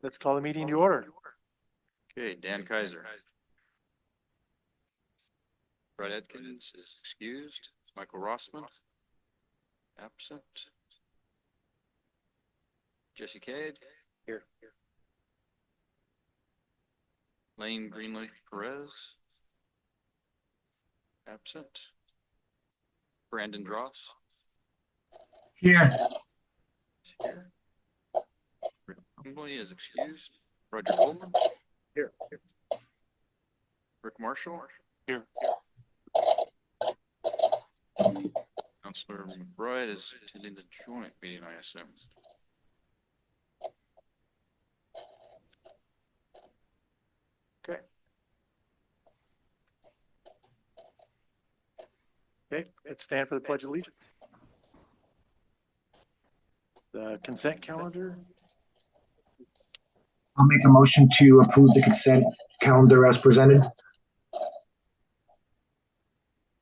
Let's call the meeting to order. Okay, Dan Kaiser. Brett Atkins is excused. Michael Rossman, absent. Jesse Cade. Here. Lane Greenleaf Perez, absent. Brandon Dross Here. is here. Rick Emily is excused. Roger Coleman. Here. Rick Marshall. Here. Counselor McBride is attending the joint meeting, I assume. Okay. Okay, let's stand for the Pledge of Allegiance. The consent calendar. I'll make a motion to approve the consent calendar as presented.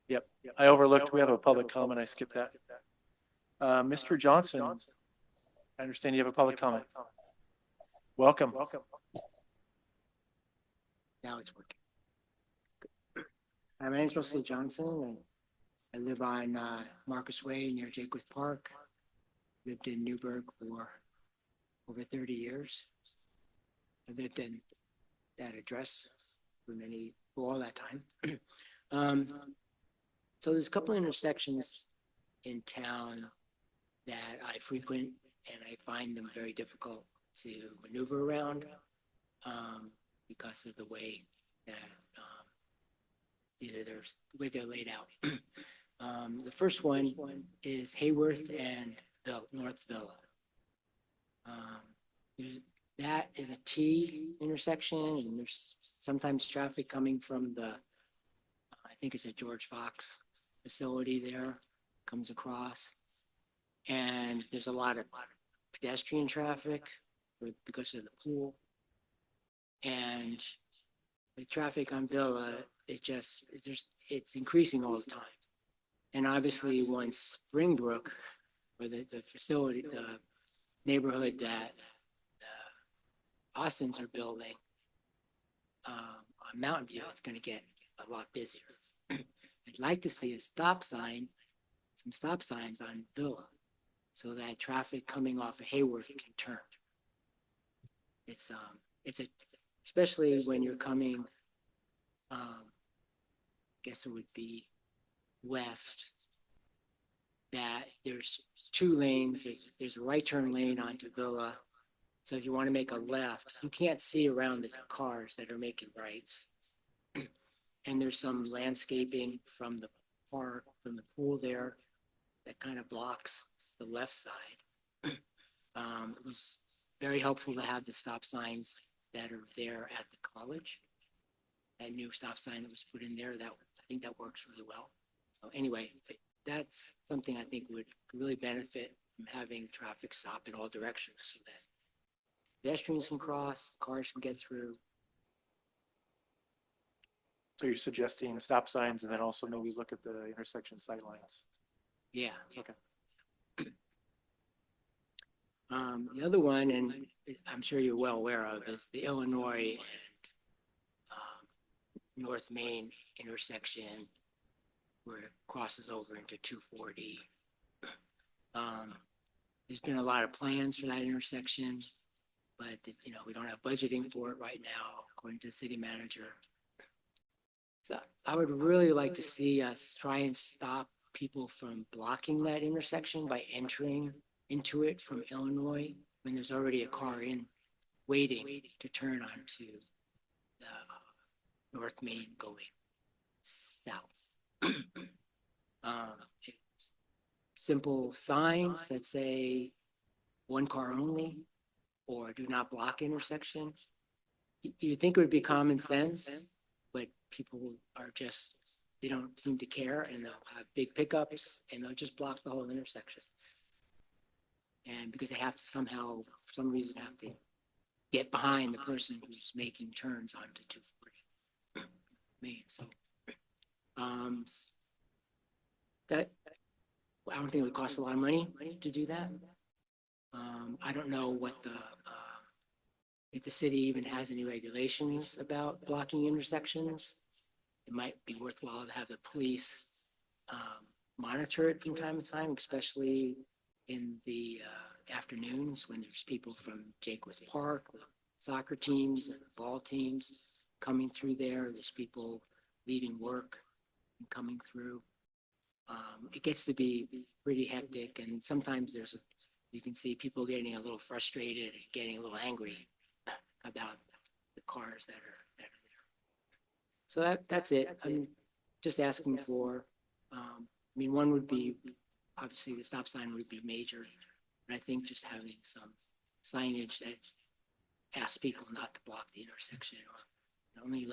Yep, I overlooked, we have a public comment, I skipped that. Mr. Johnson, I understand you have a public comment. Welcome. Now it's working. My name is Russell Johnson, and I live on Marcus Way near Jaquith Park. Lived in Newburgh for over 30 years. I lived in that address for all that time. So there's a couple of intersections in town that I frequent, and I find them very difficult to maneuver around because of the way that the way they're laid out. The first one is Hayworth and North Villa. That is a T intersection, and there's sometimes traffic coming from I think it's a George Fox facility there, comes across. And there's a lot of pedestrian traffic because of the pool. And the traffic on Villa, it's increasing all the time. And obviously once Springbrook, or the facility, the neighborhood that the Austins are building on Mountain View, it's going to get a lot busier. I'd like to see some stop signs on Villa, so that traffic coming off of Hayworth can turn. Especially when you're coming, I guess it would be west, that there's two lanes. There's a right turn lane onto Villa. So if you want to make a left, you can't see around the cars that are making rights. And there's some landscaping from the park, from the pool there, that kind of blocks the left side. It was very helpful to have the stop signs that are there at the college. That new stop sign that was put in there, I think that works really well. So anyway, that's something I think would really benefit from having traffic stop in all directions, so that pedestrians can cross, cars can get through. So you're suggesting stop signs and then also maybe look at the intersection sightlines. Yeah. Okay. The other one, and I'm sure you're well aware of, is the Illinois and North Main intersection, where it crosses over into 240. There's been a lot of plans for that intersection, but we don't have budgeting for it right now, according to the city manager. So I would really like to see us try and stop people from blocking that intersection by entering into it from Illinois when there's already a car waiting to turn onto the North Main going south. Simple signs that say one car only or do not block intersection. You think it would be common sense, but people they don't seem to care, and they'll have big pickups and they'll just block the whole intersection. And because they have to somehow, for some reason, have to get behind the person who's making turns onto 240 Main. So that, I don't think it would cost a lot of money to do that. I don't know what if the city even has any regulations about blocking intersections, it might be worthwhile to have the police monitor it from time to time, especially in the afternoons when there's people from Jakewith Park, the soccer teams and ball teams coming through there. There's people leaving work and coming through. It gets to be pretty hectic, and sometimes you can see people getting a little frustrated and getting a little angry about the cars that are there. So that's it. I'm just asking for, I mean, one would be, obviously the stop sign would be major, but I think just having some signage that asks people not to block the intersection or only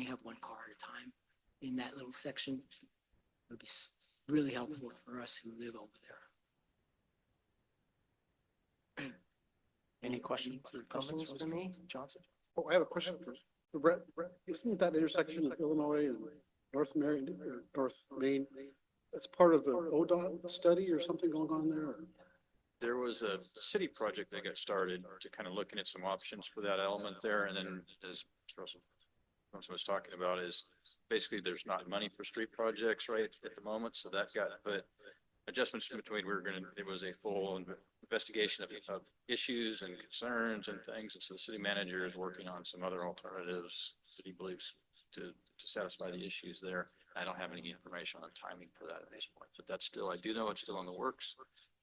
have one car at a time in that little section would be really helpful for us who live over there. Any questions or comments for from me? Johnson? Oh, I have a question for Brett. Isn't that intersection of Illinois and North Main, that's part of the ODOT study or something going on there? There was a city project that got started to kind of looking at some options for that element there. And then as Russell was talking about is basically there's not money for street projects right at the moment. So that got, but adjustments between, it was a full investigation of issues and concerns and things. And so the city manager is working on some other alternatives that he believes to satisfy the issues there. I don't have any information on timing for that at this point, but that's still, I do know it's still in the works.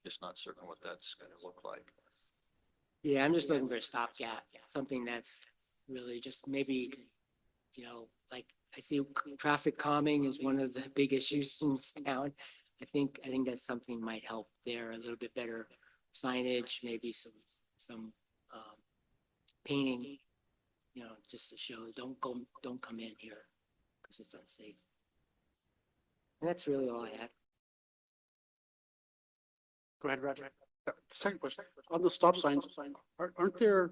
Just not certain what that's going to look like. Yeah, I'm just looking for a stopgap, something that's really just maybe, like I see traffic calming is one of the big issues in this town. I think that's something might help there, a little bit better signage, maybe some painting, just to show don't come in here because it's unsafe. And that's really all I have. Go ahead, Roger. Second question, on the stop signs, aren't there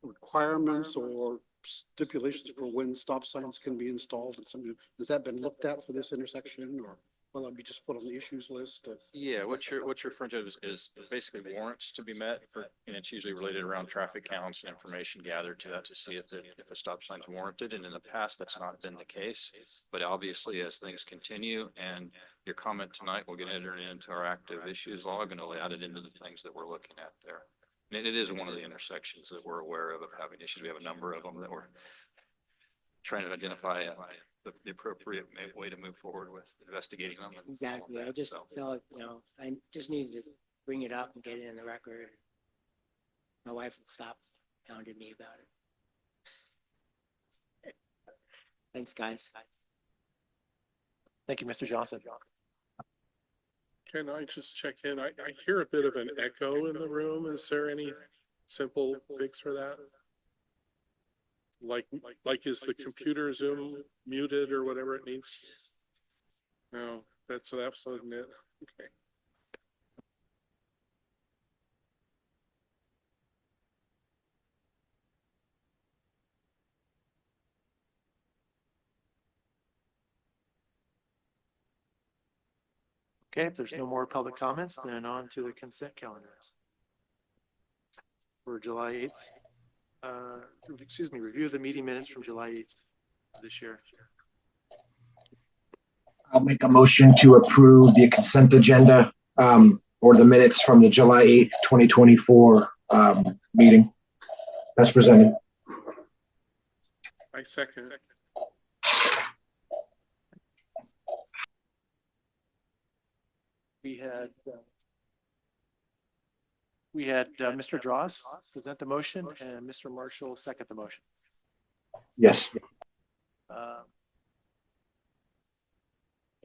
requirements or stipulations for when stop signs can be installed and something? Has that been looked at for this intersection, or will that be just put on the issues list? Yeah, what you're referring to is basically warrants to be met and it's usually related around traffic counts and information gathered to that to see if a stop sign is warranted. And in the past, that's not been the case. But obviously, as things continue and your comment tonight, we're going to enter into our active issues log and it'll add it into the things that we're looking at there. And it is one of the intersections that we're aware of having issues. We have a number of them that we're trying to identify the appropriate way to move forward with investigating them. Exactly. I just felt, I just needed to bring it up and get it in the record. My wife will stop hounding me about it. Thanks, guys. Thank you, Mr. Johnson. Can I just check in? I hear a bit of an echo in the room. Is there any simple fix for that? Like is the computer Zoom muted or whatever it needs? No, that's absolutely it. Okay. Okay, if there's no more public comments, then on to the consent calendar. For July 8th, review the meeting minutes from July 8th this year. I'll make a motion to approve the consent agenda or the minutes from the July 8th, 2024 meeting as presented. I second. We had Mr. Dross present the motion and Mr. Marshall second the motion. Yes.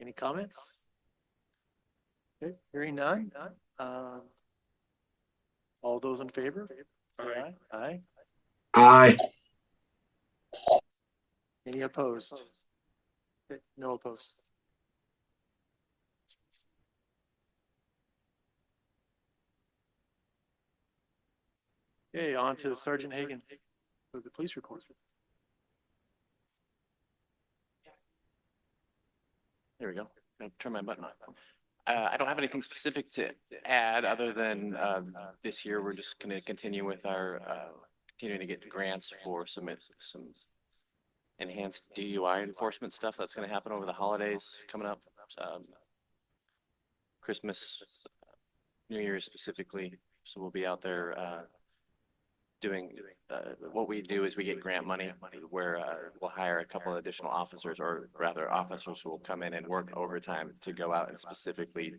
Any comments? Okay, hearing none. All those in favor? Say aye. Aye. Aye. Any opposed? Okay, no opposed. Okay, on to Sergeant Hagan for the police report. There we go. I'll turn my button on. I don't have anything specific to add other than this year we're just going to continue with our continuing to get grants for some enhanced DUI enforcement stuff that's going to happen over the holidays coming up. Christmas, New Year's specifically. So we'll be out there doing what we do is we get grant money where we'll hire a couple of additional officers, or rather officers who will come in and work overtime to go out and specifically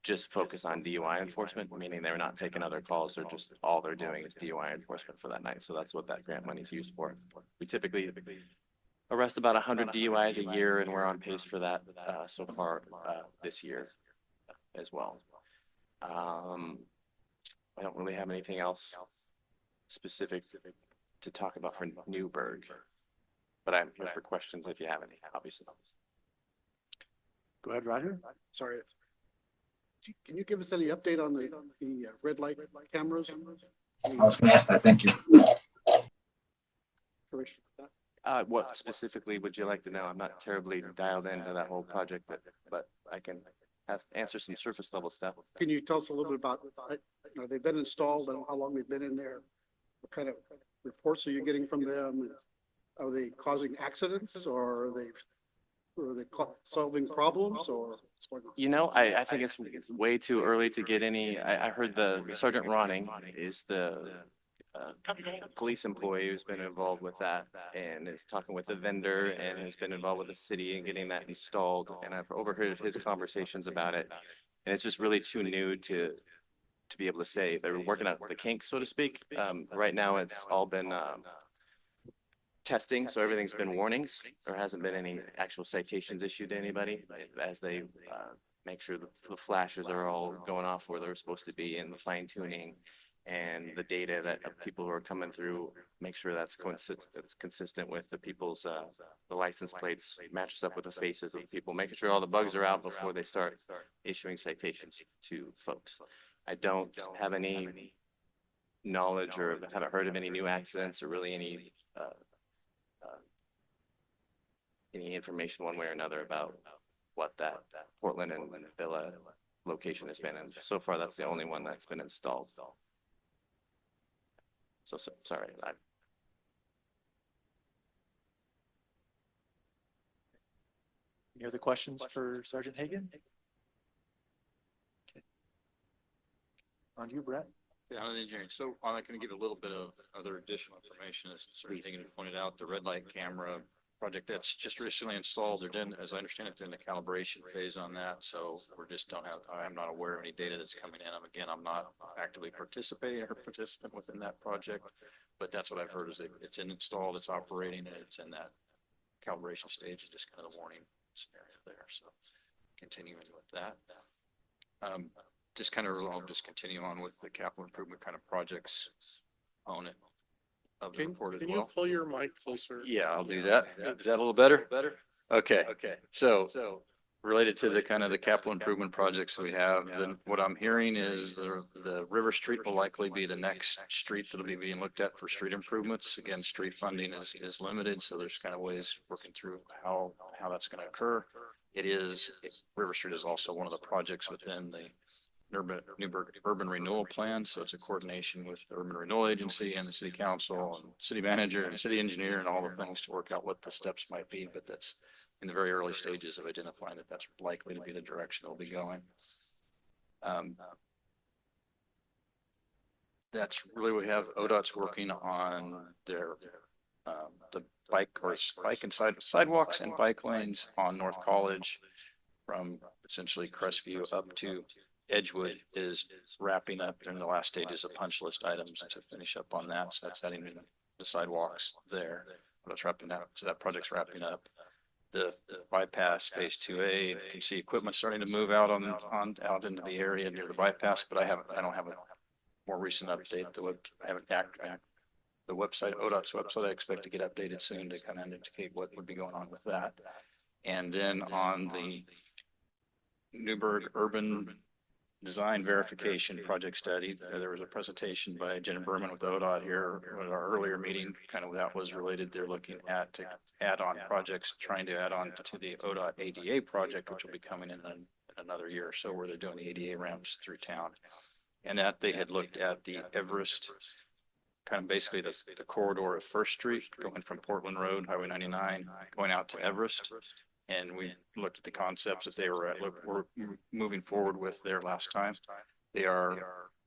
just focus on DUI enforcement, meaning they're not taking other calls. They're just, all they're doing is DUI enforcement for that night. So that's what that grant money is used for. We typically arrest about 100 DUIs a year, and we're on pace for that so far this year as well. I don't really have anything else specific to talk about for Newburgh, but I'm here for questions if you have any, obviously. Go ahead, Roger. Sorry. Can you give us any update on the red light cameras? I was going to ask that. Thank you. What specifically would you like to know? I'm not terribly dialed into that whole project, but I can answer some surface level stuff. Can you tell us a little bit about, they've been installed and how long they've been in there? What kind of reports are you getting from them? Are they causing accidents, or are they solving problems, or what's going on? You know, I think it's way too early to get any. I heard the Sergeant Ronning is the police employee who's been involved with that and is talking with the vendor and has been involved with the city in getting that installed. And I've overheard his conversations about it. And it's just really too new to be able to say. They're working out the kinks, so to speak. Right now, it's all been testing, so everything's been warnings. There hasn't been any actual citations issued to anybody as they make sure the flashes are all going off where they're supposed to be, and the fine tuning and the data that people who are coming through, make sure that's consistent with the people's the license plates, matches up with the faces of the people, making sure all the bugs are out before they start issuing citations to folks. I don't have any knowledge or haven't heard of any new accidents or really any information one way or another about what that Portland and Villa location has been. And so far, that's the only one that's been installed. So sorry. Any other questions for Sergeant Hagan? Okay. On to you, Brett. Yeah, on engineering. So I'm going to give a little bit of other additional information. As Sergeant Hagan pointed out, the red light camera project that's just recently installed. They're in, as I understand it, they're in the calibration phase on that. So I'm not aware of any data that's coming in. Again, I'm not actively participating or participant within that project, but that's what I've heard is it's installed, it's operating, and it's in that calibration stage, just kind of the warning scenario there. So continuing with that. I'll just continue on with the capital improvement kind of projects on it. Of the report as Can well. you pull your mic closer? Yeah, I'll do that. Is that a little better? Okay. So related to the kind of the capital improvement projects we have, then what I'm hearing is the River Street will likely be the next street that'll be being looked at for street improvements. Again, street funding is limited, so there's kind of ways working through how that's going to occur. River Street is also one of the projects within the Newburgh Urban Renewal Plan. So it's a coordination with the Urban Renewal Agency and the city council and city manager and city engineer and all the things to work out what the steps might be. But that's in the very early stages of identifying that that's likely to be the direction they'll be going. That's really what we have. ODOT's working on their the bike and sidewalks and bike lanes on North College from essentially Crestview up to Edgewood is wrapping up. They're in the last stages of punch list items to finish up on that. So that's adding in the sidewalks there. But it's wrapping up. So that project's wrapping up. The bypass phase 2A, you can see equipment starting to move out out into the area near the bypass, but I don't have a more recent update. The website, ODOT's website, I expect to get updated soon to kind of indicate what would be going on with that. And then on the Newburgh Urban Design Verification Project Study, there was a presentation by Jenna Berman with ODOT here at our earlier meeting. Kind of that was related. They're looking at to add on projects, trying to add on to the ODOT ADA project, which will be coming in another year or so, where they're doing the ADA ramps through town. And that they had looked at the Everest kind of basically the corridor of First Street, going from Portland Road, Highway 99, going out to Everest. And we looked at the concepts that they were moving forward with there last time. They are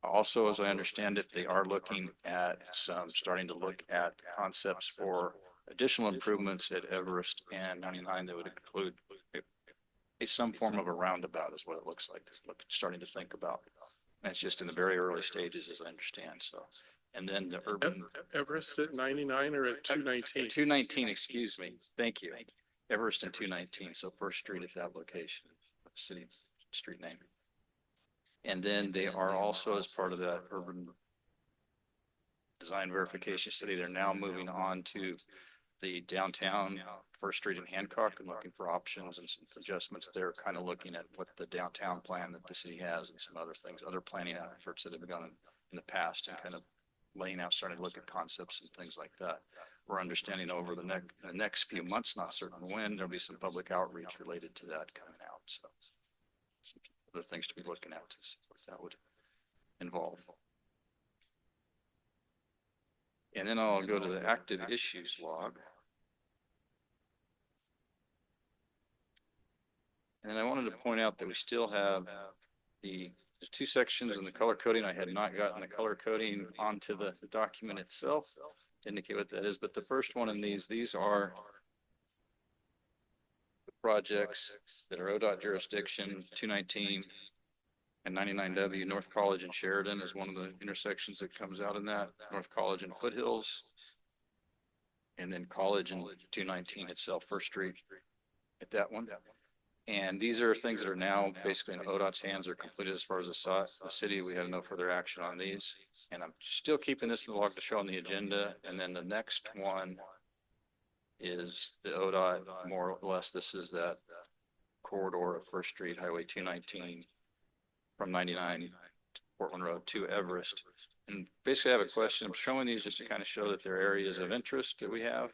also, as I understand it, they are looking at starting to look at concepts for additional improvements at Everest and 99 that would include some form of a roundabout is what it looks like. Starting to think about. And it's just in the very early stages, as I understand. So, and then the urban Everest at 99 or at 219? 219, excuse me. Thank you. Everest and 219. So First Street at that location, city street name. And then they are also, as part of that urban design verification study, they're now moving on to the downtown First Street in Hancock and looking for options and some adjustments. They're kind of looking at what the downtown plan that the city has and some other things, other planning efforts that have gone in the past, and kind of laying out, starting to look at concepts and things like that. We're understanding over the next few months, not certain when, there'll be some public outreach related to that coming out. So some other things to be looking at to see what that would involve. And then I'll go to the active issues log. And then I wanted to point out that we still have the two sections in the color coding. I had not gotten the color coding onto the document itself to indicate what that is. But the first one in these are the projects that are ODOT jurisdiction. 219 and 99W. North College and Sheridan is one of the intersections that comes out in that. North College and Foothills. And then College and 219 itself, First Street at that one. And these are things that are now basically in ODOT's hands, are completed as far as the city. We have no further action on these. And I'm still keeping this in the log to show on the agenda. And then the next one is the ODOT, more or less, this is that corridor of First Street, Highway 219 from 99 to Portland Road to Everest. And basically I have a question. I'm showing these just to kind of show that there are areas of interest that we have.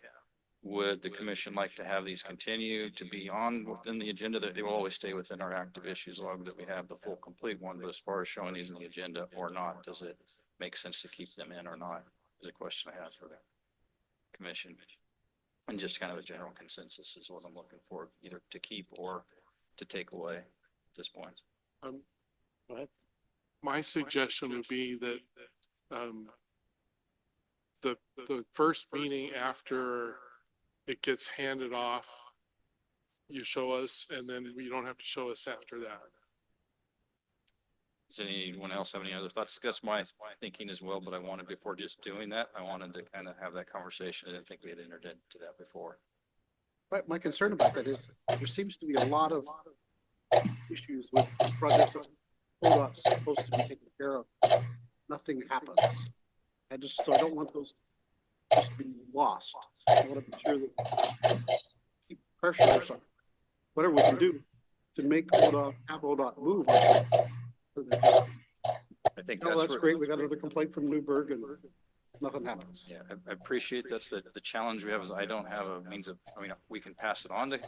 Would the commission like to have these continue to be on within the agenda? That they will always stay within our active issues log, that we have the full complete one, but as far as showing these in the agenda or not, does it make sense to keep them in or not? Is a question I have for the commission. And just kind of a general consensus is what I'm looking for, either to keep or to take away at this point. Go ahead. My suggestion would be that the first meeting after it gets handed off, you show us, and then you don't have to show us after that. Does anyone else have any other thoughts? That's my thinking as well, but I wanted, before just doing that, I wanted to kind of have that conversation. I didn't think we had entered into that before. My concern about that is there seems to be a lot of issues with projects that ODOT's supposed to be taking care of. Nothing happens. So I don't want those just to be lost. I want to be sure that keep pressure or something. Whatever we can do to make ODOT, have ODOT move. I think that's great. We got another complaint from Newburgh and nothing happens. Yeah, I appreciate that's the challenge we have is I don't have a means of, I mean, we can pass it on to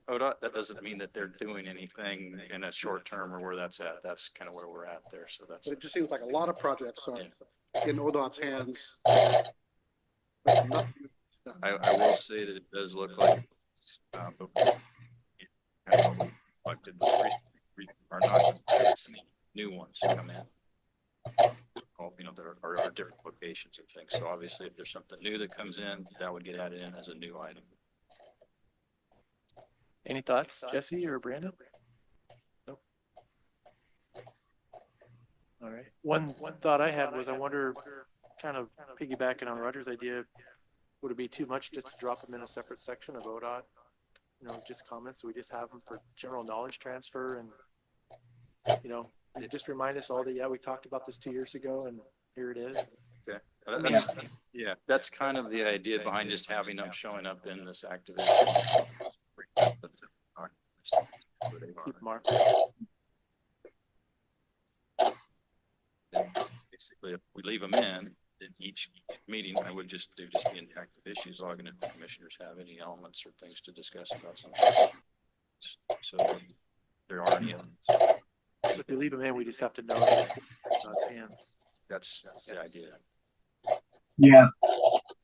ODOT. That doesn't mean that they're doing anything in a short term or where that's at. That's kind of where we're at there. So that's. But it just seems like a lot of projects are in ODOT's hands. I will say that it does look like are not any new ones come in. You know, there are different locations and things. So obviously, if there's something new that comes in, that would get added in as a new item. Any thoughts, Jesse or Brandon? Nope. All right. One thought I had was I wonder, kind of piggybacking on Roger's idea, would it be too much just to drop them in a separate section of ODOT? You know, just comments. So we just have them for general knowledge transfer, and you know, just remind us all that we talked about this 2 years ago, and here it is. Okay. That's kind of the idea behind just having them showing up in this activity. Keep mark. Basically, if we leave them in each meeting, I would just be in active issues logging if the commissioners have any elements or things to discuss about something. So there are any elements. If they leave them in, we just have to know that it's God's hands. That's the idea. Yeah,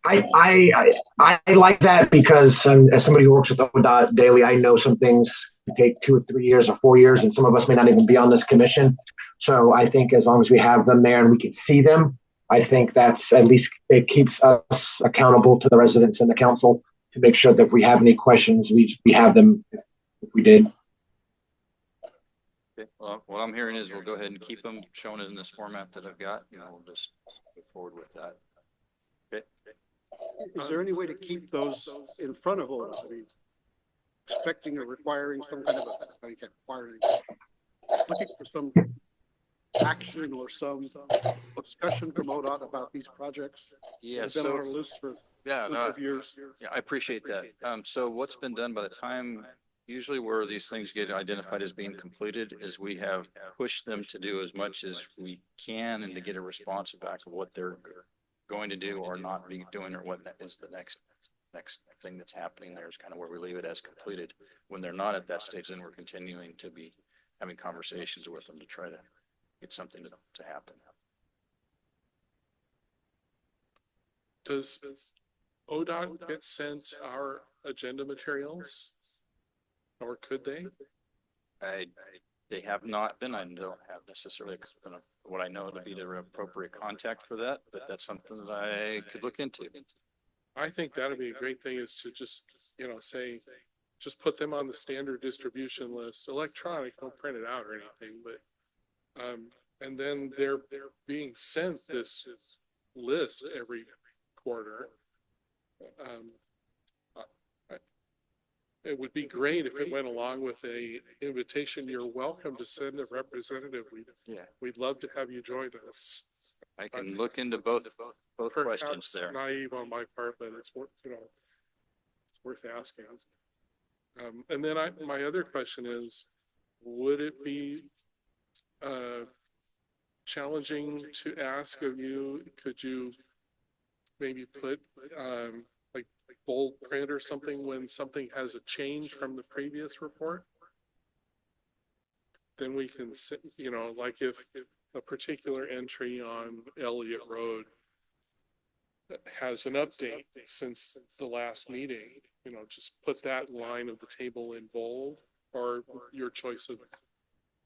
I like that because as somebody who works with ODOT daily, I know some things could take 2 or 3 years or 4 years, and some of us may not even be on this commission. So I think as long as we have them there and we can see them, I think that's at least it keeps us accountable to the residents and the council to make sure that if we have any questions, we have them if we did. Okay, well, what I'm hearing is we'll go ahead and keep them, showing it in this format that I've got, we'll just move forward with that. Okay. Is there any way to keep those in front of ODOT? I mean, expecting or requiring some kind of a, I can't require anything. Looking for some action or some discussion from ODOT about these projects. Yeah, They've been on so, our list for yeah, a number of years. yeah, I appreciate that. So what's been done by the time, usually where these things get identified as being completed is we have pushed them to do as much as we can and to get a response back of what they're going to do or not be doing, or what is the next thing that's happening. There is kind of where we leave it as completed. When they're not at that stage, then we're continuing to be having conversations with them to try to get something to happen. Does ODOT get sent our agenda materials? Or could they? They have not been. I don't have necessarily what I know to be the appropriate contact for that, but that's something that I could look into. I think that'd be a great thing is to just, say, just put them on the standard distribution list, electronic, don't print it out or anything, but, and then they're being sent this list every quarter. It would be great if it went along with a invitation. You're welcome to send a representative. We'd love to have you join us. I can look into both questions Perhaps there. naive on my part, but it's worth, it's worth asking. And then my other question is, would it be challenging to ask of you, could you maybe put like bold print or something when something has a change from the previous report? Then we can, like if a particular entry on Elliott Road has an update since the last meeting, just put that line of the table in bold, or your choice of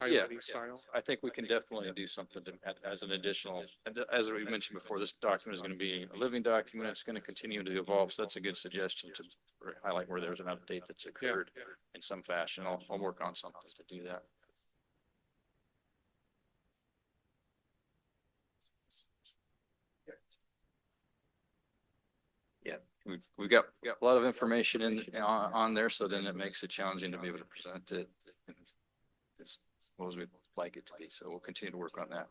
highlighting style. I think we can definitely do something as an additional, as we mentioned before, this document is going to be a living document. It's going to continue to evolve. So that's a good suggestion to highlight where there's an update that's occurred in some fashion. I'll work on something to do that. Yeah, we've got a lot of information on there, so then it makes it challenging to be able to present it as well as we'd like it to be. So we'll continue to work on that.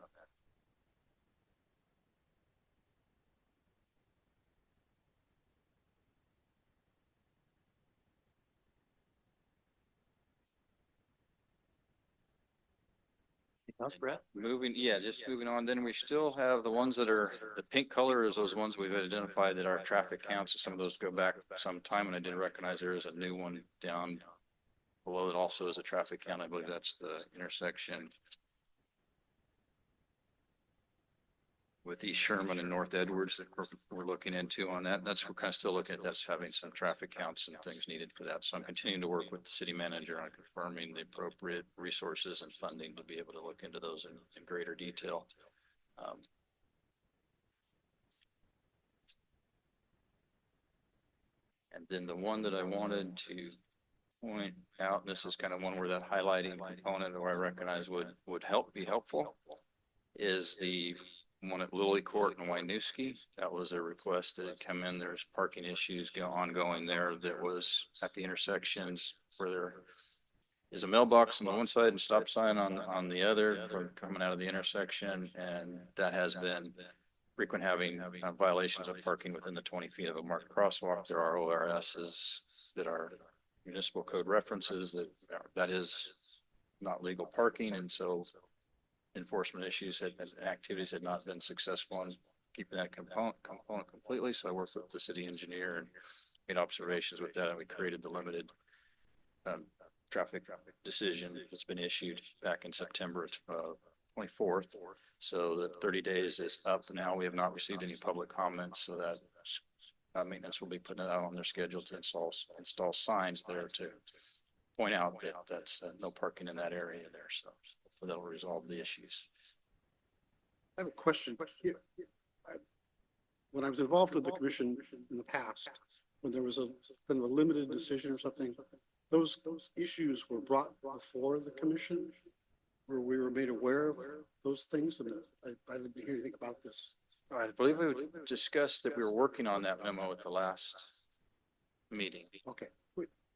Brett? Just moving on. Then we still have the ones that are the pink color is those ones we've identified that are traffic counts. So some of those go back some time, and I didn't recognize there is a new one down below it also is a traffic count. I believe that's the intersection with East Sherman and North Edwards that we're looking into on that. We're kind of still looking at that's having some traffic counts and things needed for that. So I'm continuing to work with the city manager on confirming the appropriate resources and funding to be able to look into those in greater detail. And then the one that I wanted to point out, and this is kind of one where that highlighting component where I recognize would be helpful, is the one at Lily Court and Winooski. That was a request that had come in. There's parking issues ongoing there that was at the intersections where there is a mailbox on the one side and stop sign on the other from coming out of the intersection. And that has been frequent having violations of parking within the 20 feet of a marked crosswalk. There are ORSs that are municipal code references that is not legal parking. And so enforcement issues and activities had not been successful in keeping that component completely. So I worked with the city engineer and made observations with that. And we created the limited traffic decision that's been issued back in September 24th. So the 30 days is up now. We have not received any public comments, so that maintenance will be putting it out on their schedule to install signs there to point out that that's no parking in that area there. So that'll resolve the issues. I have a question. When I was involved with the commission in the past, when there was kind of a limited decision or something, those issues were brought before the commission, where we were made aware of those things, and I didn't hear anything about this. I believe we discussed that we were working on that memo at the last meeting. Okay,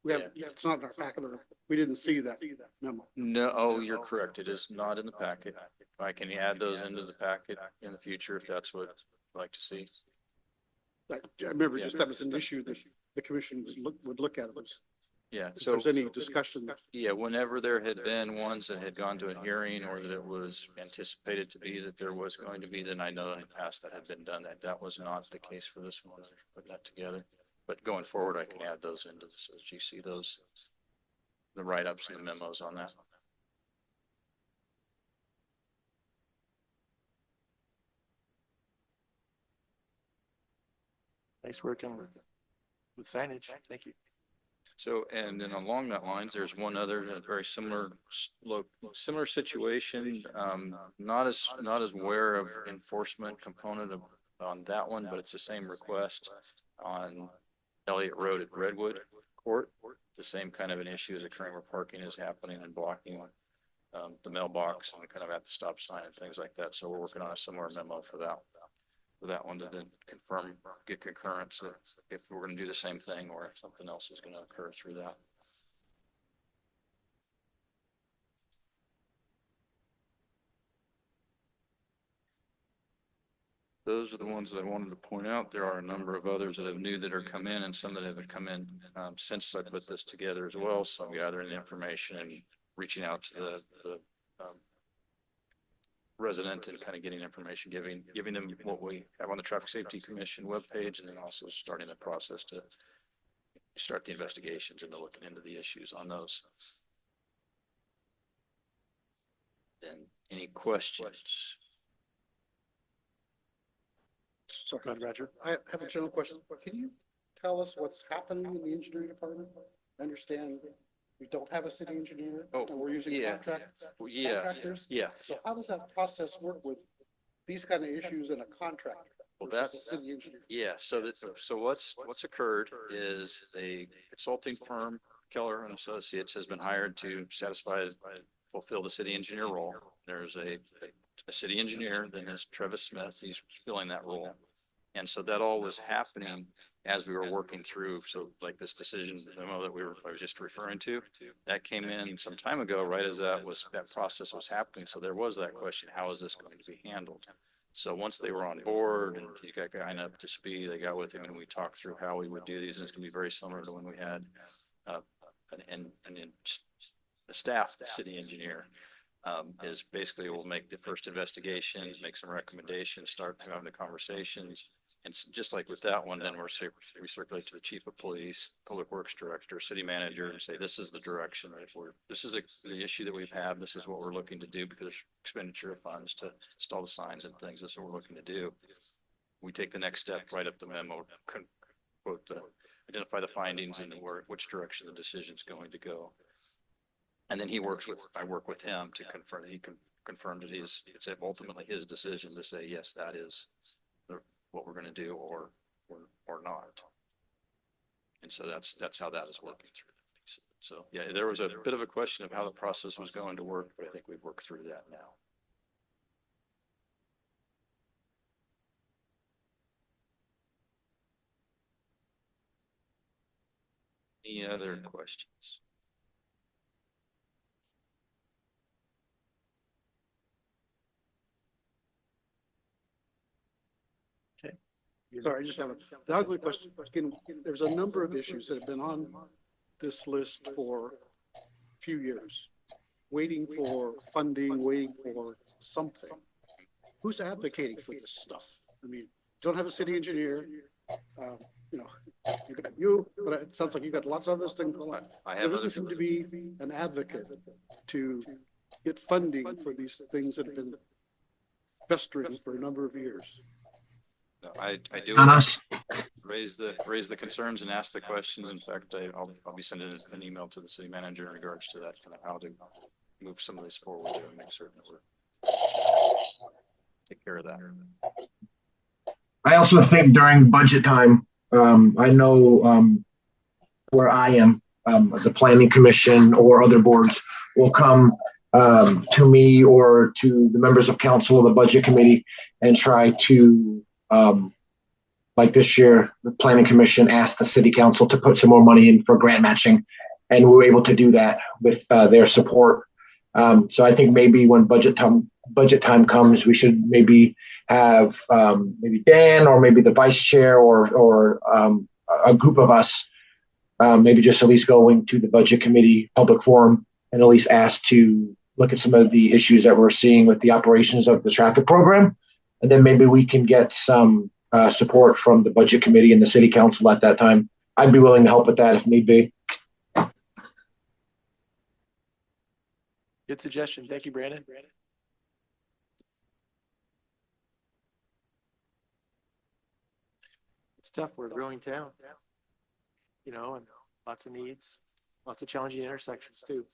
we have, it's not in our packet, we didn't see that memo. No, oh, you're correct. It is not in the packet. I can add those into the packet in the future if that's what you'd like to see. I remember just that was an issue that the commission would look at it. Yeah, If so there's any discussion. yeah, whenever there had been ones that had gone to a hearing or that it was anticipated to be that there was going to be, then I know in the past that had been done. That was not the case for this one. Put that together. But going forward, I can add those into this as you see those, the write-ups and the memos on that. Nice work on with signage. Thank you. So, and then along that lines, there's one other very similar, similar situation. Not as aware of enforcement component on that one, but it's the same request on Elliott Road at Redwood Court. The same kind of an issue as occurring where parking is happening and blocking the mailbox and kind of at the stop sign and things like that. So we're working on a similar memo for that one to then confirm, get concurrence that if we're going to do the same thing or if something else is going to occur through that. Those are the ones that I wanted to point out. There are a number of others that have new that are come in and some that have come in since I put this together as well. So I'm gathering the information and reaching out to the resident and kind of getting information, giving them what we have on the Traffic Safety Commission webpage, and then also starting the process to start the investigations and looking into the issues on those. Then any questions? Sorry, Go ahead, Roger. I have a general question. Can you tell us what's happening in the engineering department? I understand we don't have a city engineer and we're using contractors. Yeah. So how does that process work with these kind of issues in a contractor Well, versus a city engineer? Yeah, so what's occurred is a consulting firm, Keller and Associates, has been hired to fulfill the city engineer role. There's a city engineer, then there's Travis Smith, he's filling that role. And so that all was happening as we were working through. So like this decision memo that I was just referring to, that came in some time ago, right as that process was happening. So there was that question, how is this going to be handled? So once they were on board and you got Guy up to speed, they got with him and we talked through how we would do these. And it's going to be very similar to when we had the staff, the city engineer, is basically we'll make the first investigations, make some recommendations, start having the conversations. And just like with that one, then we circulate to the chief of police, public works director, city manager, and say, this is the direction that this is the issue that we've had. This is what we're looking to do because there's expenditure of funds to install the signs and things. This is what we're looking to do. We take the next step, write up the memo, quote, identify the findings and which direction the decision is going to go. And then I work with him to confirm that he can confirm that it's ultimately his decision to say, yes, that is what we're going to do or not. And so that's how that is working through. So yeah, there was a bit of a question of how the process was going to work, but I think we've worked through that now. Any other questions? Sorry, I just have the ugly question. There's a number of issues that have been on this list for a few years, waiting for funding, waiting for something. Who's advocating for this stuff? I mean, don't have a city engineer. But it sounds like you got lots of this thing going on. There doesn't seem to be an advocate to get funding for these things that have been festering for a number of years. No, I do On us. raise the concerns and ask the questions. In fact, I'll be sending an email to the city manager in regards to that, kind of how to move some of this forward and make certain that we're take care of that. I also think during budget time, I know where I am, the planning commission or other boards will come to me or to the members of council of the budget committee and try to, like this year, the planning commission asked the city council to put some more money in for grant matching, and we were able to do that with their support. So I think maybe when budget time comes, we should maybe have maybe Dan or maybe the vice chair or a group of us, maybe just at least going to the budget committee public forum and at least ask to look at some of the issues that we're seeing with the operations of the traffic program. And then maybe we can get some support from the budget committee and the city council at that time. I'd be willing to help with that if need be. Good suggestion. Thank you, Brandon. It's tough. We're a growing town, you know, and lots of needs, lots of challenging intersections too.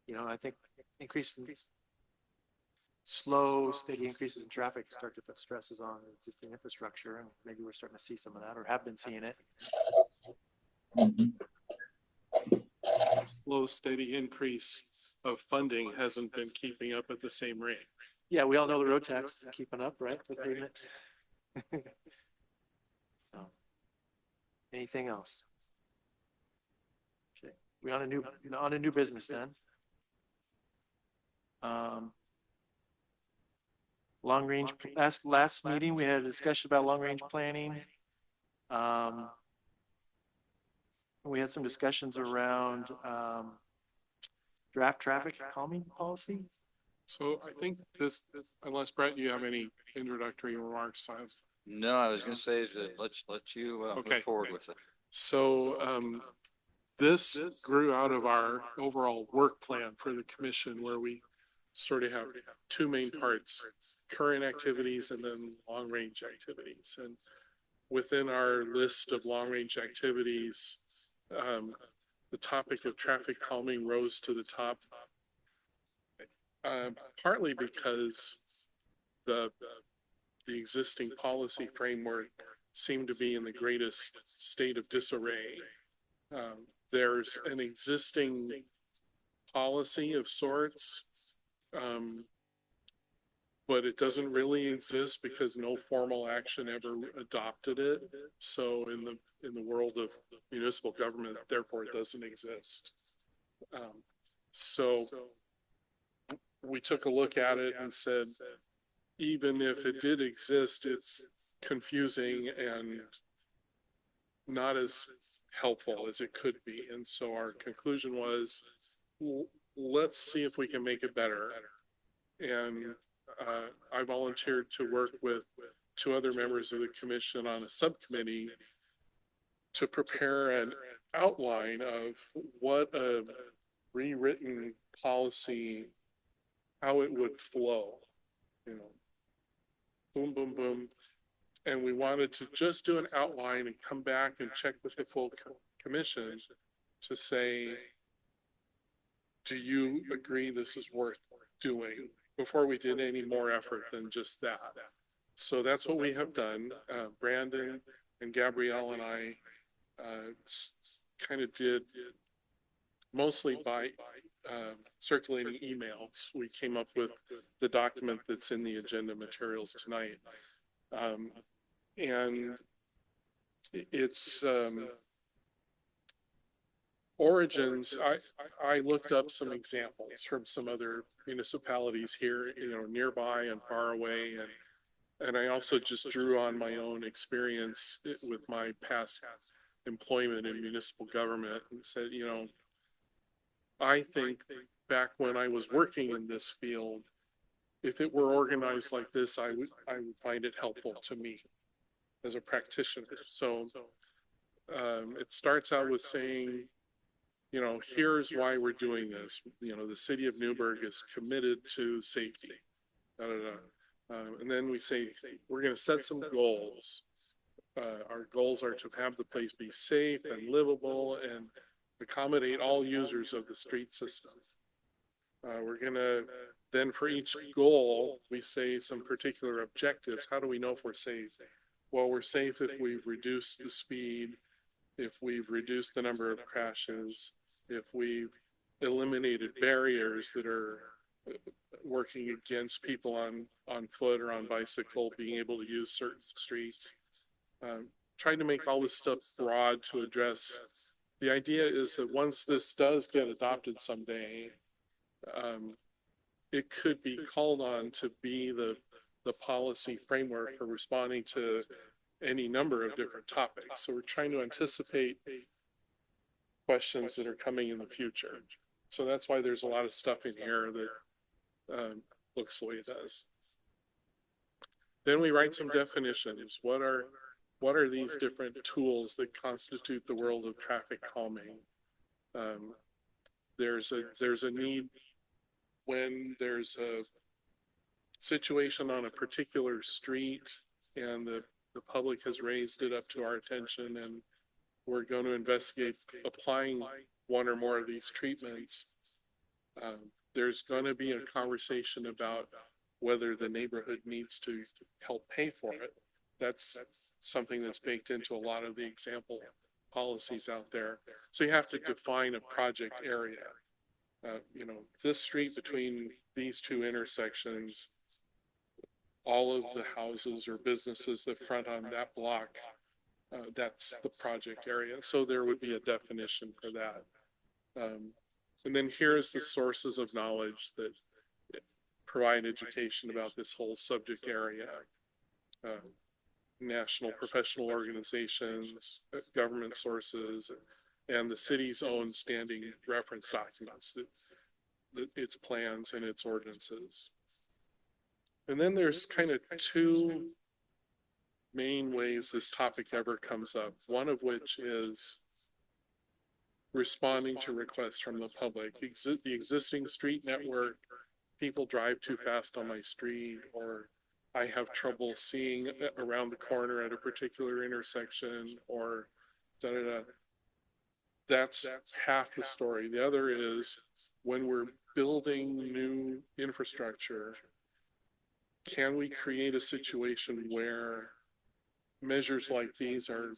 You know, I think slow, steady increases in traffic start to put stresses on existing infrastructure, and maybe we're starting to see some of that or have been seeing it. Slow, steady increase of funding hasn't been keeping up at the same rate. Yeah, we all know the road tax is keeping up, right? The payment. So, anything else? Okay, we on a new business then. Long range, last meeting, we had a discussion about long range planning. We had some discussions around draft traffic calming policy. So I think this, unless Brett, you have any introductory remarks, No, I was going to say that let you Okay. move forward with it. So this grew out of our overall work plan for the commission, where we sort of have two main parts: current activities and then long range activities. And within our list of long range activities, the topic of traffic calming rose to the top, partly because the existing policy framework seemed to be in the greatest state of disarray. There's an existing policy of sorts, but it doesn't really exist because no formal action ever adopted it. So in the world of municipal government, therefore it doesn't exist. So we took a look at it and said, even if it did exist, it's confusing and not as helpful as it could be. And so our conclusion was, let's see if we can make it better. And I volunteered to work with two other members of the commission on a subcommittee to prepare an outline of what a rewritten policy, how it would flow, you know, boom, boom, boom. And we wanted to just do an outline and come back and check with the full commission to say, do you agree this is worth doing, before we did any more effort than just that. So that's what we have done. Brandon and Gabrielle and I kind of did, mostly by circulating emails, we came up with the document that's in the agenda materials tonight. And it's origins. I looked up some examples from some other municipalities here, you know, nearby and far away, and I also just drew on my own experience with my past employment in municipal government and said, you know, I think back when I was working in this field, if it were organized like this, I would find it helpful to me as a practitioner. So it starts out with saying, you know, here's why we're doing this. You know, the city of Newburgh is committed to safety. Da, da, da. And then we say, we're gonna set some goals. Our goals are to have the place be safe and livable and accommodate all users of the street system. We're gonna, then for each goal, we say some particular objectives. How do we know if we're safe? Well, we're safe if we've reduced the speed, if we've reduced the number of crashes, if we've eliminated barriers that are working against people on foot or on bicycle being able to use certain streets. Trying to make all this stuff broad to address. The idea is that once this does get adopted someday, it could be called on to be the policy framework for responding to any number of different topics. So we're trying to anticipate questions that are coming in the future. So that's why there's a lot of stuff in here that looks the way it does. Then we write some definitions. What are these different tools that constitute the world of traffic calming? There's a need when there's a situation on a particular street and the public has raised it up to our attention, and we're going to investigate applying one or more of these treatments. There's going to be a conversation about whether the neighborhood needs to help pay for it. That's something that's baked into a lot of the example policies out there. So you have to define a project area. You know, this street between these two intersections, all of the houses or businesses that front on that block, that's the project area. So there would be a definition for that. And then here's the sources of knowledge that provide education about this whole subject area. National professional organizations, government sources, and the city's own standing reference documents, that its plans and its ordinances. And then there's kind of two main ways this topic ever comes up, one of which is responding to requests from the public. The existing street network, people drive too fast on my street, or I have trouble seeing around the corner at a particular intersection, or da da da. That's half the story. The other is when we're building new infrastructure, can we create a situation where measures like these are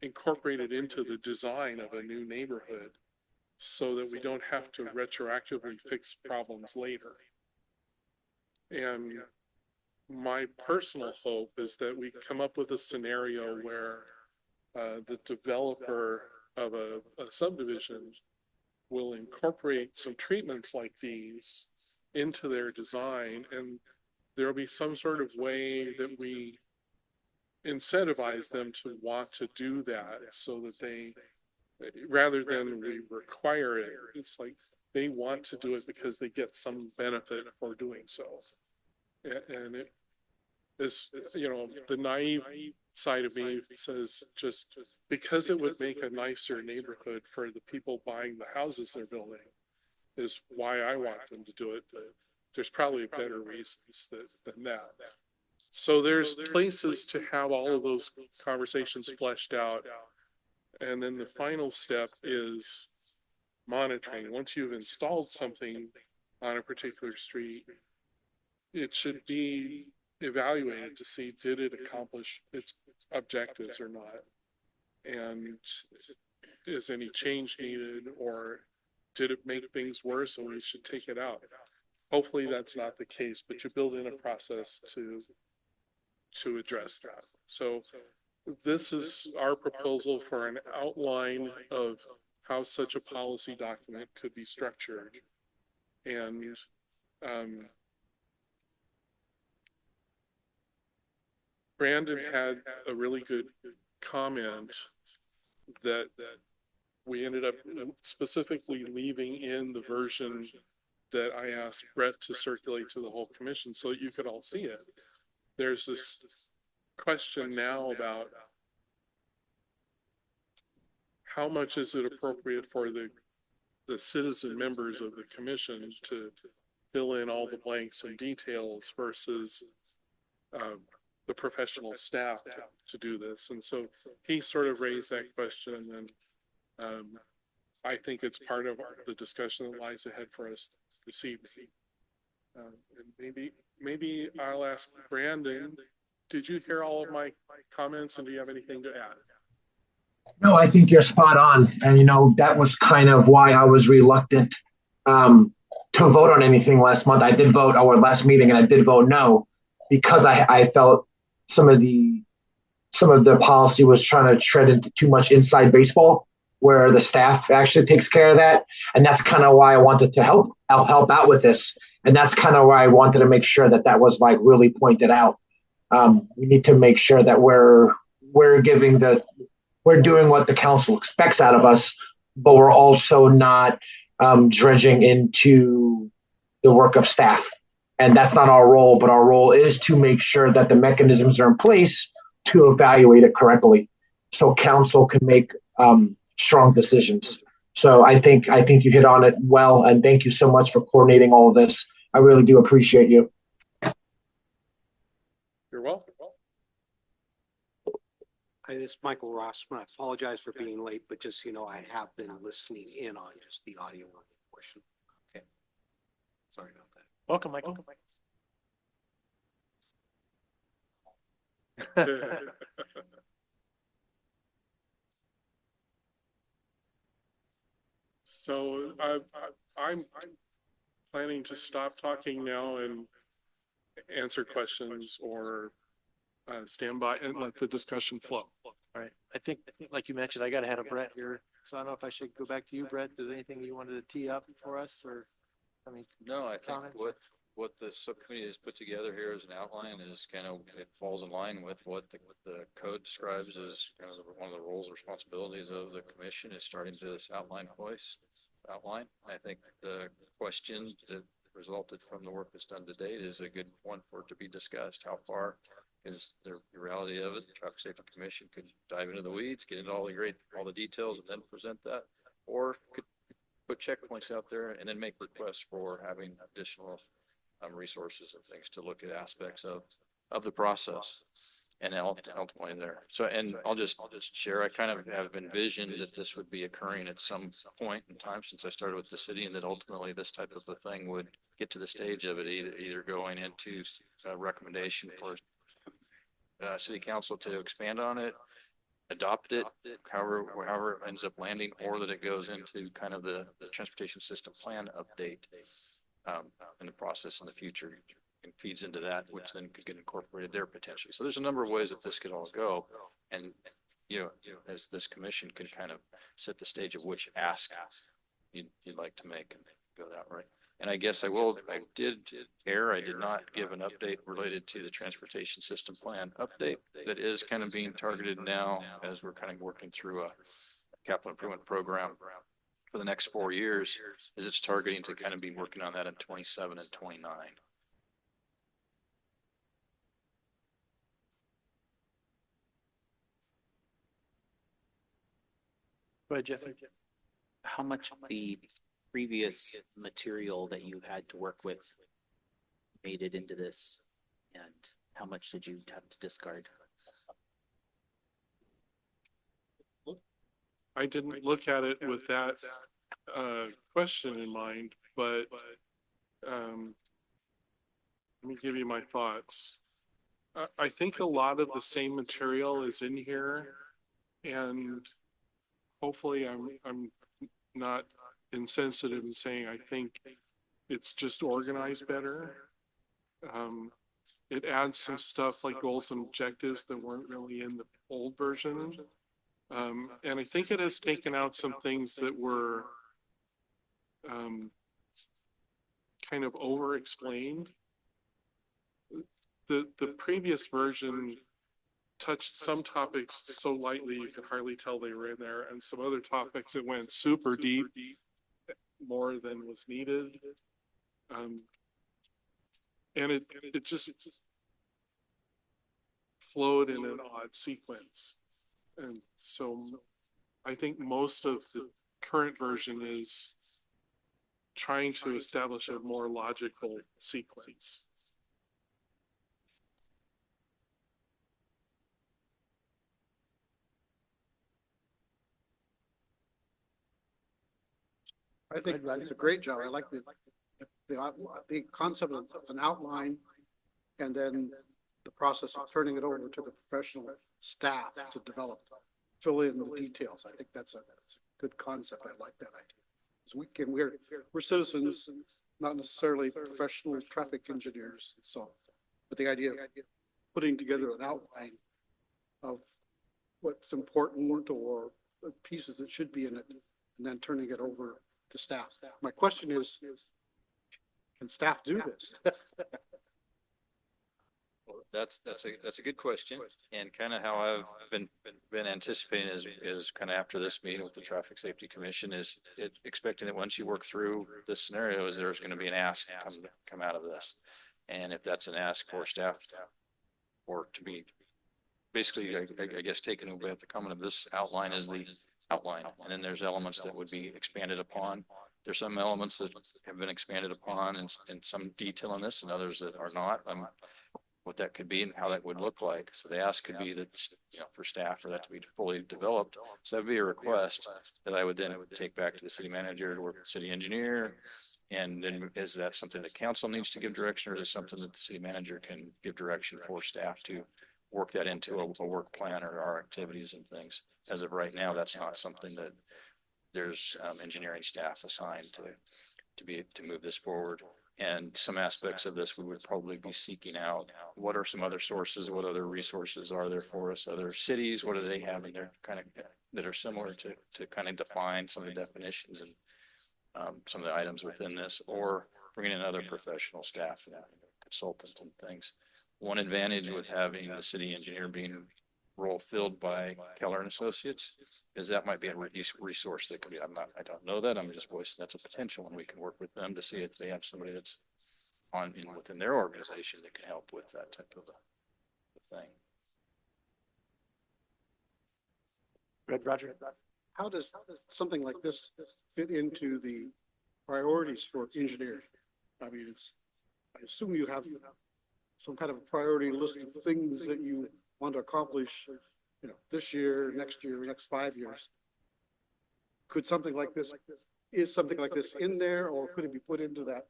incorporated into the design of a new neighborhood so that we don't have to retroactively fix problems later? And my personal hope is that we come up with a scenario where the developer of a subdivision will incorporate some treatments like these into their design, and there'll be some sort of way that we incentivize them to want to do that, so that they, rather than we require it, it's like they want to do it because they get some benefit for doing so. And it is, you know, the naive side of me says just because it would make a nicer neighborhood for the people buying the houses they're building is why I want them to do it. But there's probably better reasons than that. So there's places to have all of those conversations fleshed out. And then the final step is monitoring. Once you've installed something on a particular street, it should be evaluated to see, did it accomplish its objectives or not? And is any change needed, or did it make things worse and we should take it out? Hopefully that's not the case, but you build in a process to address that. So this is our proposal for an outline of how such a policy document could be structured. And Brandon had a really good comment that we ended up specifically leaving in the version that I asked Brett to circulate to the whole commission so that you could all see it. There's this question now about how much is it appropriate for the citizen members of the commission to fill in all the blanks and details versus the professional staff to do this? And so he sort of raised that question, and I think it's part of the discussion that lies ahead for us this evening. And maybe I'll ask Brandon, did you hear all of my comments, and do you have anything to add? No, I think you're spot on. And, you know, that was kind of why I was reluctant to vote on anything last month. I did vote, or last meeting, and I did vote no, because I felt some of the policy was trying to tread into too much inside baseball, where the staff actually takes care of that. And that's kind of why I wanted to help out with this. And that's kind of why I wanted to make sure that that was like really pointed out. We need to make sure that we're doing what the council expects out of us, but we're also not dredging into the work of staff. And that's not our role, but our role is to make sure that the mechanisms are in place to evaluate it correctly, so council can make strong decisions. So I think you hit on it well, and thank you so much for coordinating all of this. I really do appreciate you. You're welcome. Hi, this is Michael Rossman. I apologize for being late, but just, you know, I have been listening in on just the audio portion. Okay. Sorry about that. Welcome, Michael. So I'm planning to stop talking now and answer questions or stand by and let the discussion flow. All right. I think, like you mentioned, I got ahead of Brett here. So I don't know if I should go back to you, Brett. Is there anything you wanted to tee up for us, or, I mean, No, I think comments? what the subcommittee has put together here as an outline is kind of, it falls in line with what the code describes as kind of one of the roles and responsibilities of the commission, is starting to this outline. I think the question that resulted from the work that's done to date is a good one for it to be discussed. How far is the reality of it? The Traffic Safety Commission could dive into the weeds, get into all the details, and then present that, or could put checkpoints out there and then make requests for having additional resources and things to look at aspects of the process, and ultimately there. So, and I'll just share, I kind of have envisioned that this would be occurring at some point in time since I started with the city, and that ultimately this type of a thing would get to the stage of it, either going into a recommendation for city council to expand on it, adopt it, however it ends up landing, or that it goes into kind of the transportation system plan update in the process in the future, and feeds into that, which then could get incorporated there potentially. So there's a number of ways that this could all go. And, you know, as this commission can kind of set the stage of which ask you'd like to make and go that way. And I guess I did not give an update related to the transportation system plan update that is kind of being targeted now as we're kind of working through a capital improvement program for the next 4 years, is it's targeting to kind of be working on that in 27 and 29. Go ahead, Jesse. How much of the previous material that you had to work with made it into this, and how much did you have to discard? I didn't look at it with that question in mind, but let me give you my thoughts. I think a lot of the same material is in here, and hopefully I'm not insensitive in saying I think it's just organized better. It adds some stuff like goals and objectives that weren't really in the old version. And I think it has taken out some things that were kind of over-explained. The previous version touched some topics so lightly you could hardly tell they were in there, and some other topics it went super deep, more than was needed. And it just flowed in an odd sequence. And so I think most of the current version is trying to establish a more logical sequence. I think it's a great job. I like the concept of an outline and then the process of turning it over to the professional staff to develop, fill in the details. I think that's a good concept. I like that idea. 'Cause we're citizens, not necessarily professional traffic engineers. So, but the idea of putting together an outline of what's important or the pieces that should be in it, and then turning it over to staff. My question is, can staff do this? Well, that's a good question, and kind of how I've been anticipating is kind of after this meeting with the Traffic Safety Commission is expecting that once you work through this scenario, is there's going to be an ask come out of this, and if that's an ask for staff or to be basically, I guess, taken away at the comment of this outline is the outline, and then there's elements that would be expanded upon. There's some elements that have been expanded upon and some detail in this and others that are not. What that could be and how that would look like. So the ask could be that, for staff for that to be fully developed. So that'd be a request that I would then take back to the city manager or city engineer. And then is that something that council needs to give direction, or is it something that the city manager can give direction for staff to work that into a work plan or our activities and things? As of right now, that's not something that there's engineering staff assigned to move this forward. And some aspects of this, we would probably be seeking out. What are some other sources? What other resources are there for us? Other cities, what do they have in there kind of that are similar to kind of define some of the definitions and some of the items within this, or bringing in other professional staff and consultants and things. One advantage with having the city engineer being role filled by Keller and Associates is that might be a resource that could be, I don't know that, I'm just voicing that's a potential, and we can work with them to see if they have somebody that's within their organization that can help with that type of a thing. Roger. How does something like this fit into the priorities for engineering? I mean, I assume you have some kind of a priority list of things that you want to accomplish, this year, next 5 years. Could something like this, is something like this in there, or could it be put into that?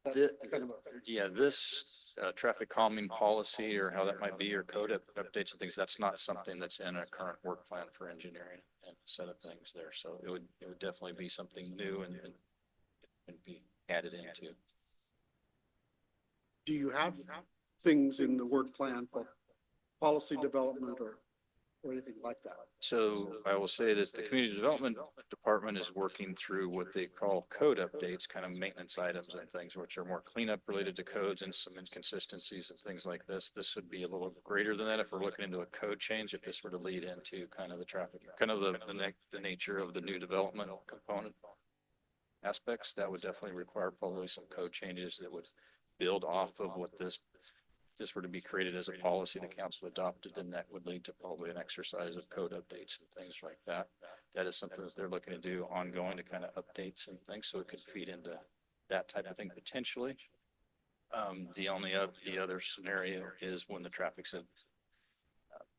Kind of This traffic calming policy or how that might be, or code updates and things, that's not something that's in a current work plan for engineering and a set of things there. So it would definitely be something new and be added into. Do you have things in the work plan for policy development or anything like that? So I will say that the community development department is working through what they call code updates, kind of maintenance items and things, which are more cleanup related to codes and some inconsistencies and things like this. This would be a little greater than that if we're looking into a code change, if this were to lead into kind of the traffic, kind of the nature of the new development component aspects. That would definitely require probably some code changes that would build off of what this were to be created as a policy the council adopted, then that would lead to probably an exercise of code updates and things like that. That is something that they're looking to do ongoing to kind of updates and things, so it could feed into that type of thing potentially. The other scenario is when the traffic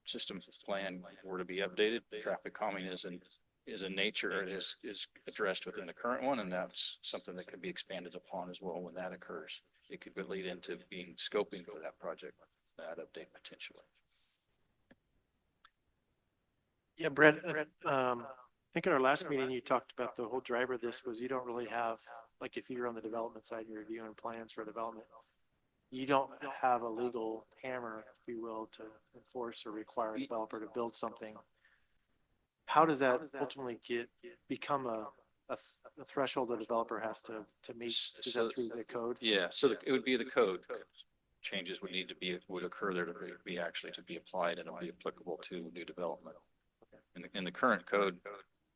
system plan were to be updated. Traffic calming is in nature, it is addressed within the current one, and that's something that could be expanded upon as well when that occurs. It could lead into being scoping for that project, that update potentially. Yeah, Brett, I think in our last meeting, you talked about the whole driver of this was you don't really have, like if you're on the development side, you're reviewing plans for development, you don't have a legal hammer, if you will, to enforce or require a developer to build something. How does that ultimately become a threshold the developer has to meet? Is that through the code? Yeah, so it would be the code changes would occur there to be applied and it'll be applicable to new development. In the current code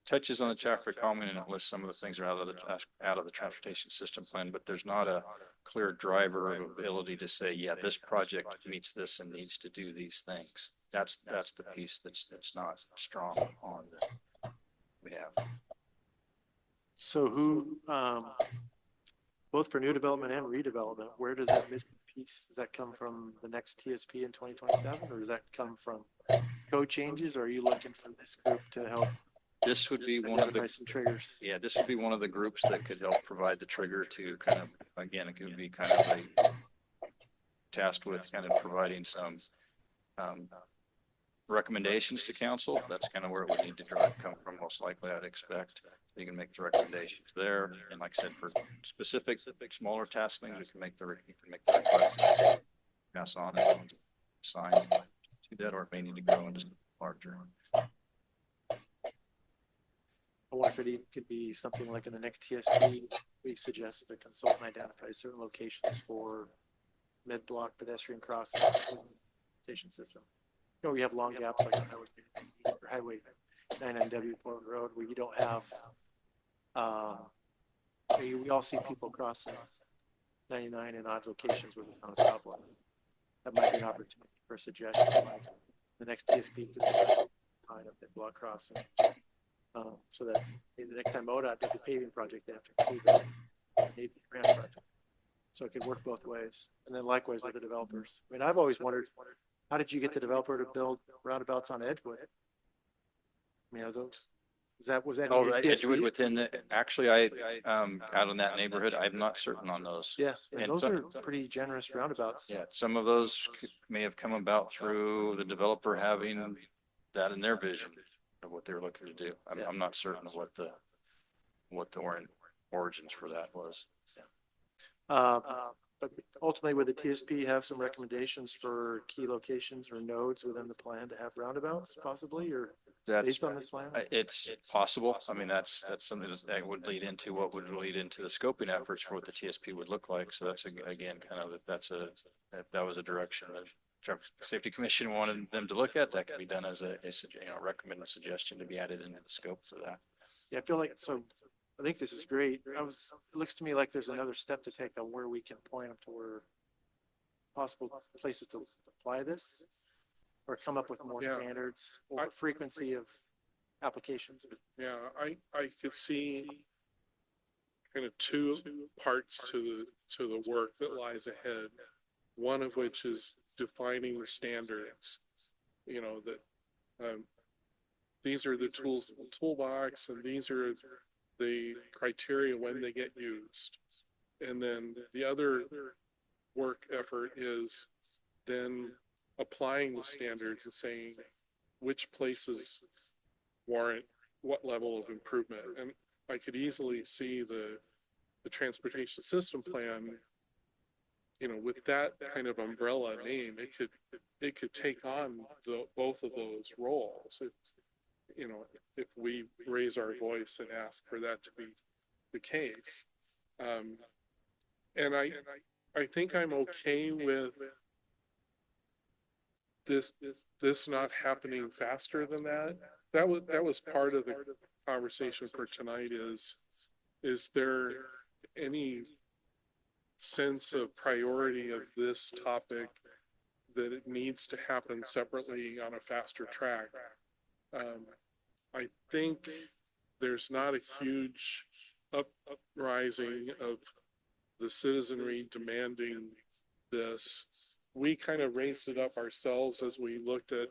touches on the traffic calming and it lists some of the things are out of the transportation system plan, but there's not a clear driver of ability to say, yeah, this project meets this and needs to do these things. That's the piece that's not strong on we have. So who, both for new development and redevelopment, where does that missing piece, does that come from the next TSP in 2027, or does that come from code changes, or are you looking for this group to help This would be one of identify the, some triggers? yeah, this would be one of the groups that could help provide the trigger to kind of, again, it could be kind of a tasked with kind of providing some recommendations to council. That's kind of where it would need to come from, most likely, I'd expect. You can make the recommendations there. And like I said, for specific, smaller task things, you can make the request, pass on and sign to that, or it may need to grow into larger. I wonder if it could be something like in the next TSP, we suggest the consultant identify certain locations for mid-block pedestrian crossings station system. You know, we have long gaps like on Highway 99W Port Road where you don't have, we all see people crossing 99 in odd locations with on a stoplight. That might be an opportunity for a suggestion. Like the next TSP could find a mid-block crossing. So that maybe the next time ODOT does a paving project, they have to include that maybe grant project. So it could work both ways. And then likewise with the developers. I mean, I've always wondered, how did you get the developer to build roundabouts on Edgewood? I mean, are those, was that? Oh, in your right, TSP? Edgewood within the, actually, out in that neighborhood, I'm not certain on those. Yeah, and And those some- are pretty generous roundabouts. Yeah, some of those may have come about through the developer having that in their vision of what they were looking to do. I'm not certain of what the origins for that was. But ultimately, would the TSP have some recommendations for key locations or nodes within the plan to have roundabouts possibly, or That's, based on this plan? it's possible. I mean, that's something that would lead into what would lead into the scoping efforts for what the TSP would look like. So that's again, kind of, if that was a direction that Traffic Safety Commission wanted them to look at, that could be done as a recommended suggestion to be added into the scope for that. Yeah, I feel like, so I think this is great. It looks to me like there's another step to take on where we can point them to where possible places to apply this or come up with more Yeah. standards or frequency of applications. Yeah, I could see kind of two parts to the work that lies ahead. One of which is defining the standards, you know, that these are the tools in the toolbox and these are the criteria when they get used. And then the other work effort is then applying the standards and saying which places warrant what level of improvement. And I could easily see the transportation system plan, you know, with that kind of umbrella name, it could take on both of those roles. You know, if we raise our voice and ask for that to be the case. And I think I'm okay with this not happening faster than that. That was part of the conversation for tonight is there any sense of priority of this topic that it needs to happen separately on a faster track? I think there's not a huge uprising of the citizenry demanding this. We kind of raised it up ourselves as we looked at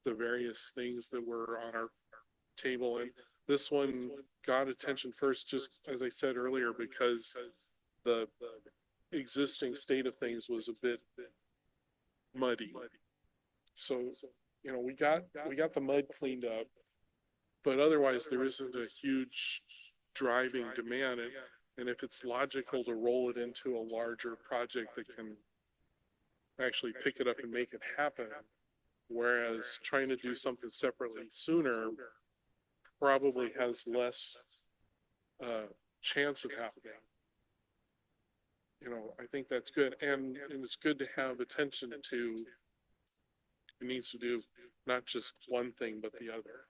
the various things that were on our table. And this one got attention first, just as I said earlier, because the existing state of things was a bit muddy. So, you know, we got the mud cleaned up, but otherwise there isn't a huge driving demand. And if it's logical to roll it into a larger project that can actually pick it up and make it happen, whereas trying to do something separately sooner probably has less chance of happening. You know, I think that's good. And it's good to have attention to it needs to do not just one thing, but the other.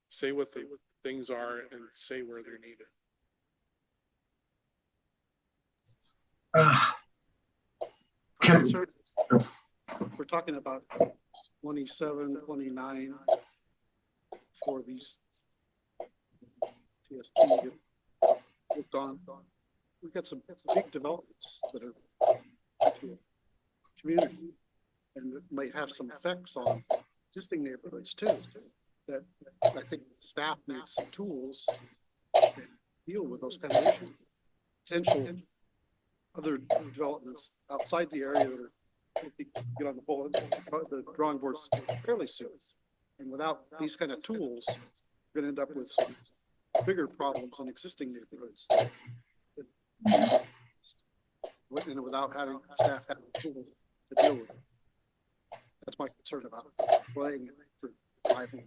Say what the things are and say where they're needed. We're talking about 27, 29 for these TSP looked on, we've got some big developments that are to a community and that might have some effects on existing neighborhoods too, that I think staff needs some tools to deal with those kind of issues. Potential other developments outside the area that are get on the drawing boards fairly soon. And without these kind of tools, you're gonna end up with some bigger problems in existing neighborhoods. And without having staff having tools to deal with it. That's my concern about playing for rival.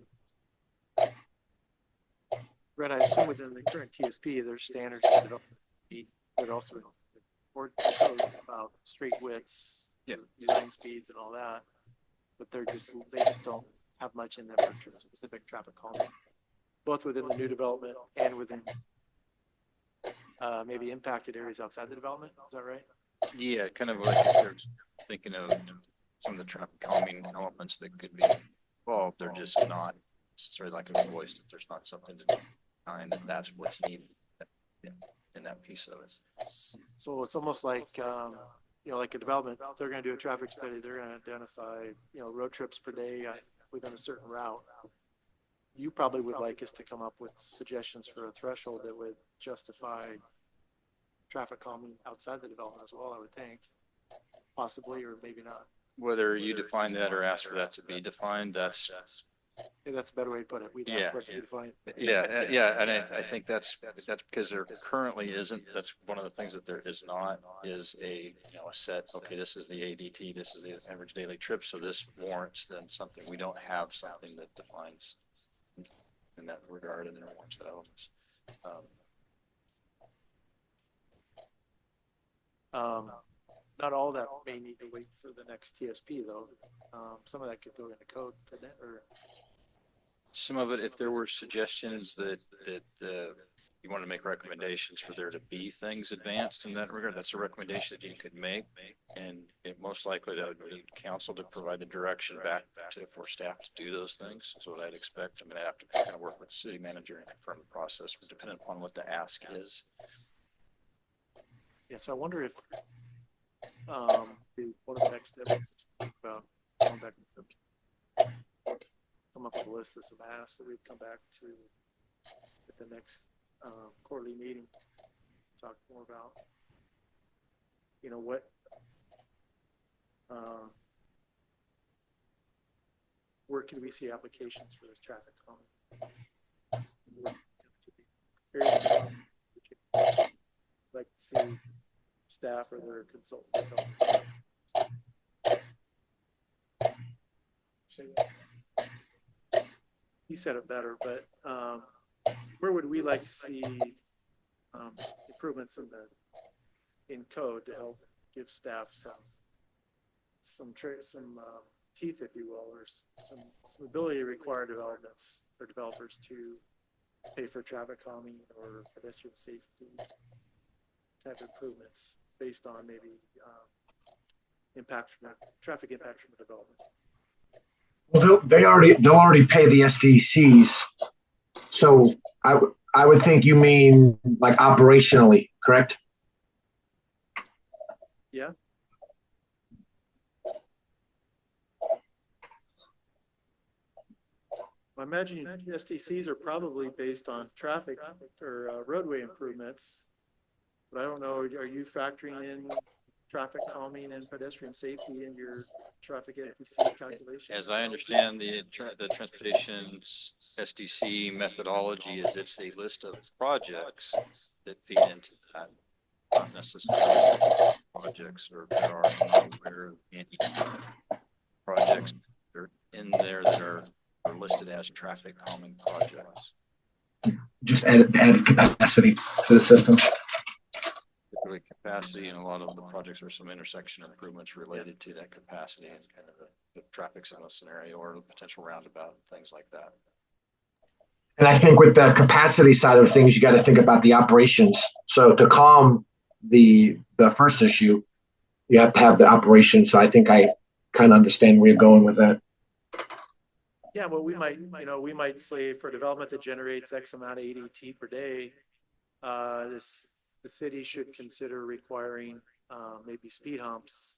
Brett, I assume within the current TSP, there's standards for development, but also or code about straight widths, Yeah. design speeds and all that. But they just don't have much in there for specific traffic calming, both within the new development and within maybe impacted areas outside the development. Is that right? Yeah, kind of like if you're thinking of some of the traffic calming elements that could be involved, they're just not necessarily like a voice, that there's not something to define that that's what's needed in that piece of it. So it's almost like, like a development, they're going to do a traffic study. They're going to identify, road trips per day within a certain route. You probably would like us to come up with suggestions for a threshold that would justify traffic calming outside the development as well, I would think, possibly, or maybe not. Whether you define that or ask for that to be defined, that's That's a better way to put it. We'd Yeah. ask for it to be defined. Yeah, and I think that's because there currently isn't, that's one of the things that there is not, is a set, okay, this is the ADT, this is the average daily trip, so this warrants then something. We don't have something that defines in that regard and then warrants that elements. Not all that may need to wait for the next TSP though. Some of that could go into code, couldn't it? Or Some of it, if there were suggestions that you want to make recommendations for there to be things advanced in that regard, that's a recommendation that you could make. And it most likely that would need council to provide the direction back for staff to do those things. So what I'd expect, I have to kind of work with the city manager and confirm the process, depending upon what the ask is. yeah, so I wonder if one of the next steps is to think about going back and come up with a list of some asks that we'd come back to at the next quarterly meeting, talk more about, what where can we see applications for this traffic calming? Like to see staff or their consultants he said it better, but where would we like to see improvements in code to help give staff some teeth, if you will, or some ability to require developments for developers to pay for traffic calming or pedestrian safety type improvements based on maybe traffic impact from the development. Well, they'll already pay the SDCs. So I would think you mean like operationally, correct? Yeah. I imagine SDCs are probably based on traffic or roadway improvements, but I don't know. Are you factoring in traffic calming and pedestrian safety in your traffic SDC calculation? As I understand the transportation SDC methodology, is it's a list of projects that feed into that, not necessarily projects, or there are nowhere any projects that are in there that are listed as traffic calming projects. Just added capacity to the system. Particularly capacity, and a lot of the projects are some intersection improvements related to that capacity and kind of the traffic signal scenario or the potential roundabout, things like that. And I think with the capacity side of things, you got to think about the operations. So to calm the first issue, you have to have the operation. So I think I kind of understand where you're going with that. Yeah, well, we might say for development that generates X amount of ADT per day, the city should consider requiring, maybe speed humps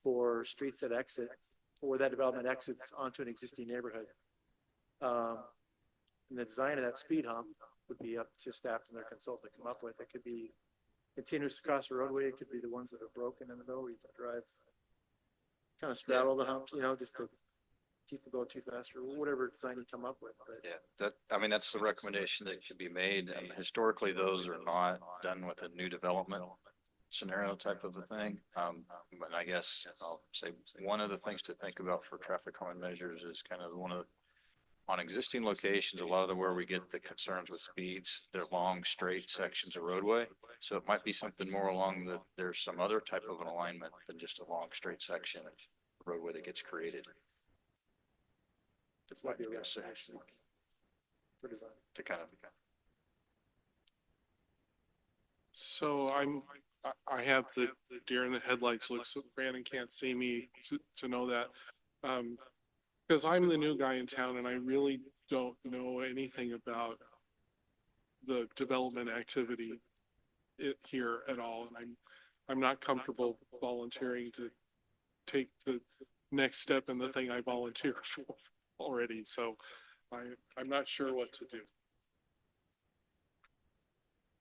for streets that exit, or that development exits onto an existing neighborhood. And the design of that speed hump would be up to staff and their consultant to come up with. It could be continuous across the roadway. It could be the ones that are broken in the middle where you can drive, kind of straddle the humps, just to keep it going too fast, or whatever design you come up with. But Yeah, that's the recommendation that should be made. And historically, those are not done with a new development scenario type of a thing. But I guess I'll say one of the things to think about for traffic calming measures is kind of on existing locations, a lot of where we get the concerns with speeds, they're long, straight sections of roadway. So it might be something more along there's some other type of an alignment than just a long, straight section of roadway that gets created. this might be a Like I said, recommendation for design. to kind of. So I have the deer in the headlights look, so Brandon can't see me to know that. Because I'm the new guy in town and I really don't know anything about the development activity here at all. And I'm not comfortable volunteering to take the next step in the thing I volunteered for already. So I'm not sure what to do.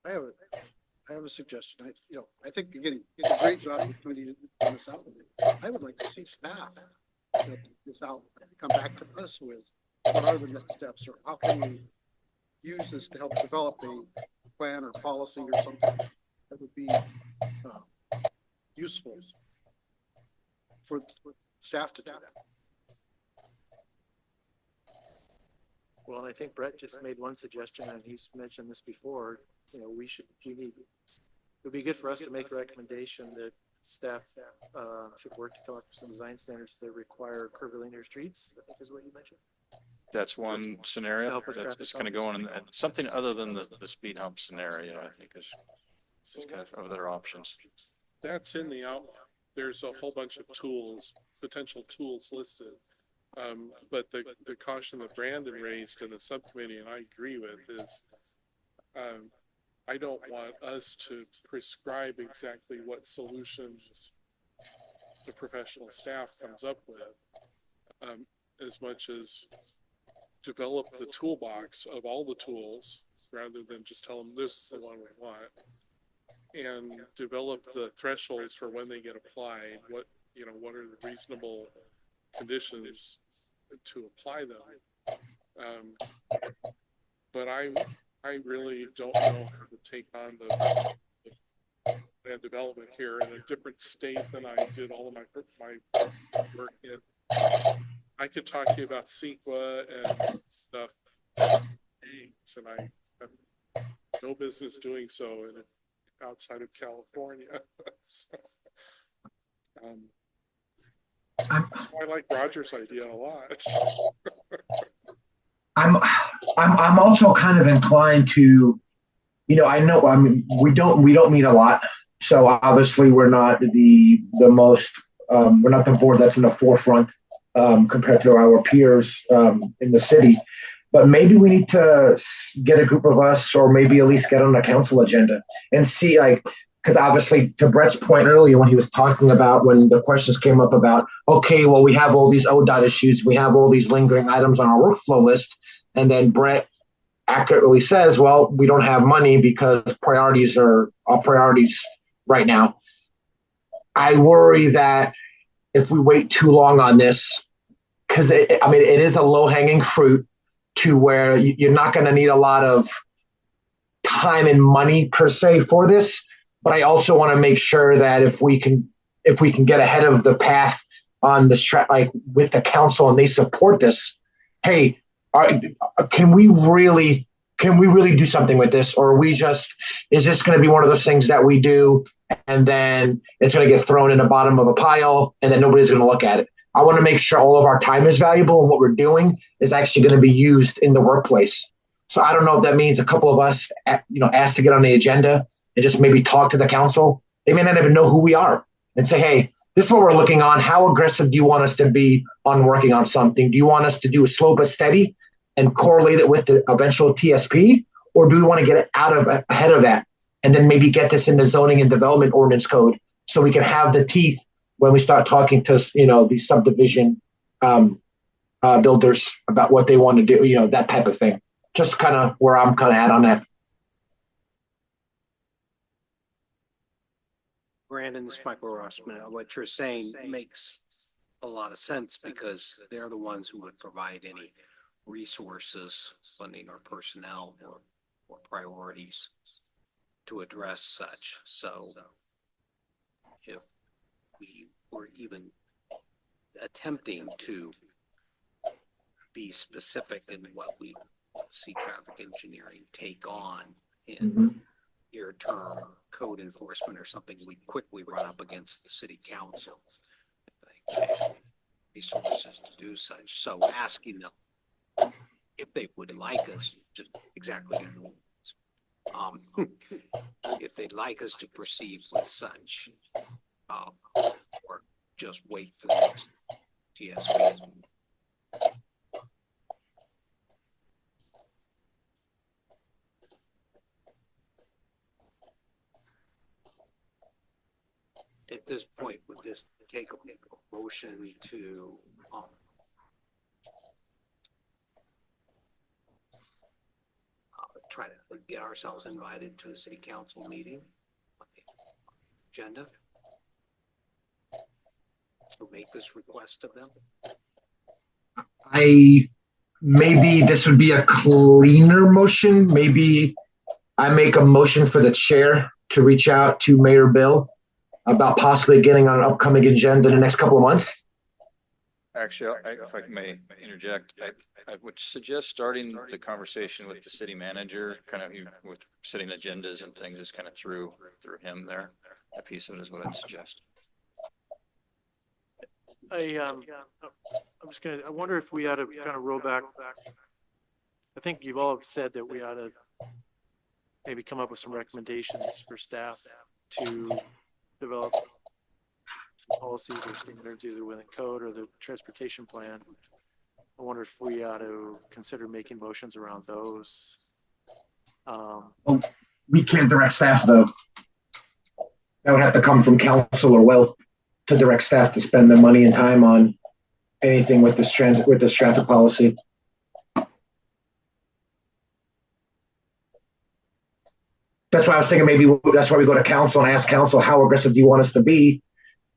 I have a suggestion. I think you're getting a great job of putting this out. I would like to see staff that this out, come back to us with what are the next steps, or how can we use this to help develop a plan or policy or something that would be useful for staff to do that. Well, and I think Brett just made one suggestion, and he's mentioned this before. It would be good for us to make a recommendation that staff should work to come up with some design standards that require curvilinear streets, I think is what you mentioned. That's one scenario Help with that's traffic kind of going in something other than the speed hump scenario, I think is kind of other options. That's in the outline. There's a whole bunch of potential tools listed. But the caution that Brandon raised in the subcommittee, and I agree with, is I don't want us to prescribe exactly what solutions the professional staff comes up with, as much as develop the toolbox of all the tools rather than just tell them this is the one we want, and develop the thresholds for when they get applied. What are the reasonable conditions to apply them? But I really don't know how to take on the land development here in a different state than I did all of my work in. I could talk to you about CEQA and stuff, and I have no business doing so outside of California. I like Roger's idea a lot. I'm also kind of inclined to, we don't meet a lot. So obviously we're not the most, we're not the board that's in the forefront compared to our peers in the city. But maybe we need to get a group of us, or maybe at least get on the council agenda and see, because obviously to Brett's point earlier when he was talking about, when the questions came up about, okay, well, we have all these ODOT issues, we have all these lingering items on our workflow list. And then Brett accurately says, well, we don't have money because priorities are our priorities right now. I worry that if we wait too long on this, because it is a low-hanging fruit to where you're not going to need a lot of time and money per se for this. But I also want to make sure that if we can get ahead of the path on this track, with the council, and they support this, hey, can we really do something with this? Or is this going to be one of those things that we do and then it's going to get thrown in the bottom of a pile and then nobody's going to look at it? I want to make sure all of our time is valuable and what we're doing is actually going to be used in the workplace. So I don't know if that means a couple of us, asked to get on the agenda and just maybe talk to the council. They may not even know who we are and say, hey, this is what we're looking on. How aggressive do you want us to be on working on something? Do you want us to do a slow but steady and correlate it with the eventual TSP? Or do we want to get it ahead of that and then maybe get this in the zoning and development ordinance code so we can have the teeth when we start talking to, the subdivision builders about what they want to do, that type of thing. Just kind of where I'm kind of at on that. Brandon, this is Michael Rossman. What you're saying makes a lot of sense because they're the ones who would provide any resources, funding or personnel or priorities to address such. So if we were even attempting to be specific in what we see traffic engineering take on in near-term code enforcement or something, we quickly run up against the city council. I think they have resources to do such. So asking them if they would like us, just exactly, if they'd like us to proceed with such, or just wait for the next TSP. At this point, would this take a motion to try to get ourselves invited to a city council meeting on the agenda to make this request of them? Maybe this would be a cleaner motion. Maybe I make a motion for the chair to reach out to Mayor Bill about possibly getting on an upcoming agenda in the next couple of months. Actually, if I may interject, I would suggest starting the conversation with the city manager, kind of with setting agendas and things, just kind of through him there. That piece of it is what I'd suggest. I wonder if we ought to kind of roll back. I think you've all said that we ought to maybe come up with some recommendations for staff to develop some policies or standards either within code or the transportation plan. I wonder if we ought to consider making motions around those. We can't direct staff though. That would have to come from council or Will to direct staff to spend their money and time on anything with this traffic policy. That's why I was thinking maybe that's why we go to council and ask council, how aggressive do you want us to be?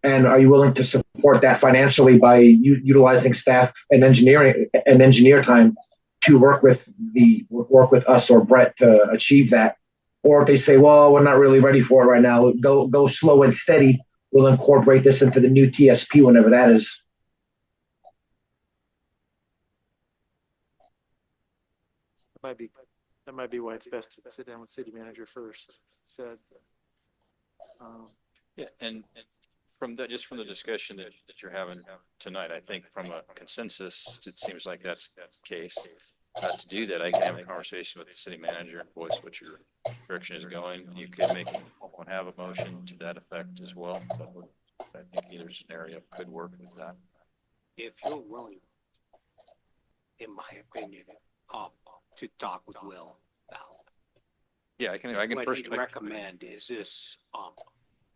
And are you willing to support that financially by utilizing staff and engineer time to work with us or Brett to achieve that? Or if they say, well, we're not really ready for it right now, go slow and steady. We'll incorporate this into the new TSP whenever that is. That might be why it's best to sit down with city manager first. Said. Yeah, and from from the discussion that you're having tonight, I think from a consensus, it seems like that's the case. To do that, I can have a conversation with the city manager and voice what your direction is going. You could have a motion to that effect as well. I think either scenario could work with that. If you're willing, in my opinion, to talk with Will about. Yeah, I can what first he'd recommend is this,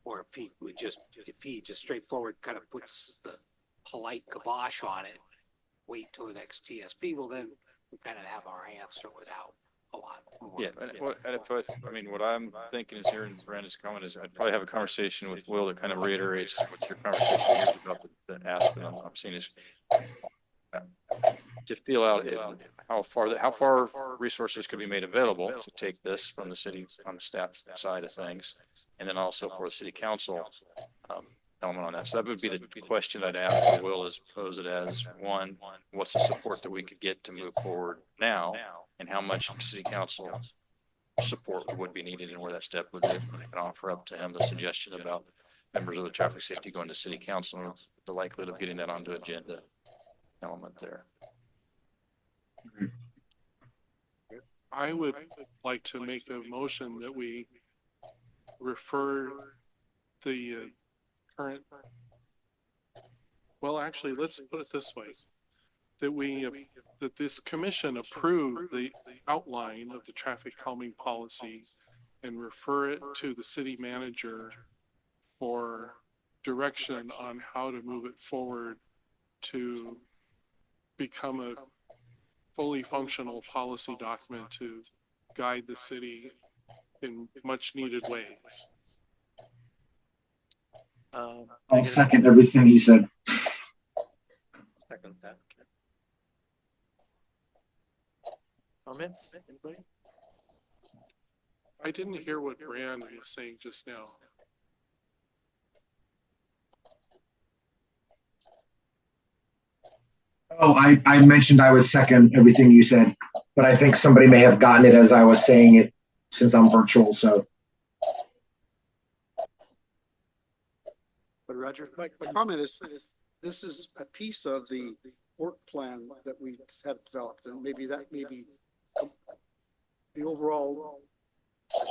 or if he just straightforward kind of puts the polite kibosh on it, wait till the next TSP, well then we kind of have our answer without a lot more. Yeah, what I'm thinking is hearing Brandon's comment is I'd probably have a conversation with Will that kind of reiterates what your conversation is about the ask that I'm seeing is to feel out how far resources could be made available to take this from the city on the staff side of things, and then also for the city council element on that. So that would be the question I'd ask for Will, is pose it as one, what's the support that we could get to move forward now, and how much city council support would be needed and where that step would be. And I can offer up to him the suggestion about members of the traffic safety going to city council and the likelihood of getting that onto agenda element there. I would like to make a motion that we refer the current Well, actually, let's put it this way, that this commission approve the outline of the traffic calming policy and refer it to the city manager for direction on how to move it forward to become a fully functional policy document to guide the city in much needed ways. I'll second everything he said. Second that. Comments? Anybody? I didn't hear what Brand was saying just now. Oh, I mentioned I would second everything you said, but I think somebody may have gotten it as I was saying it since I'm virtual, so. But Roger? My comment is, this is a piece of the work plan that we have developed, and maybe that may be the overall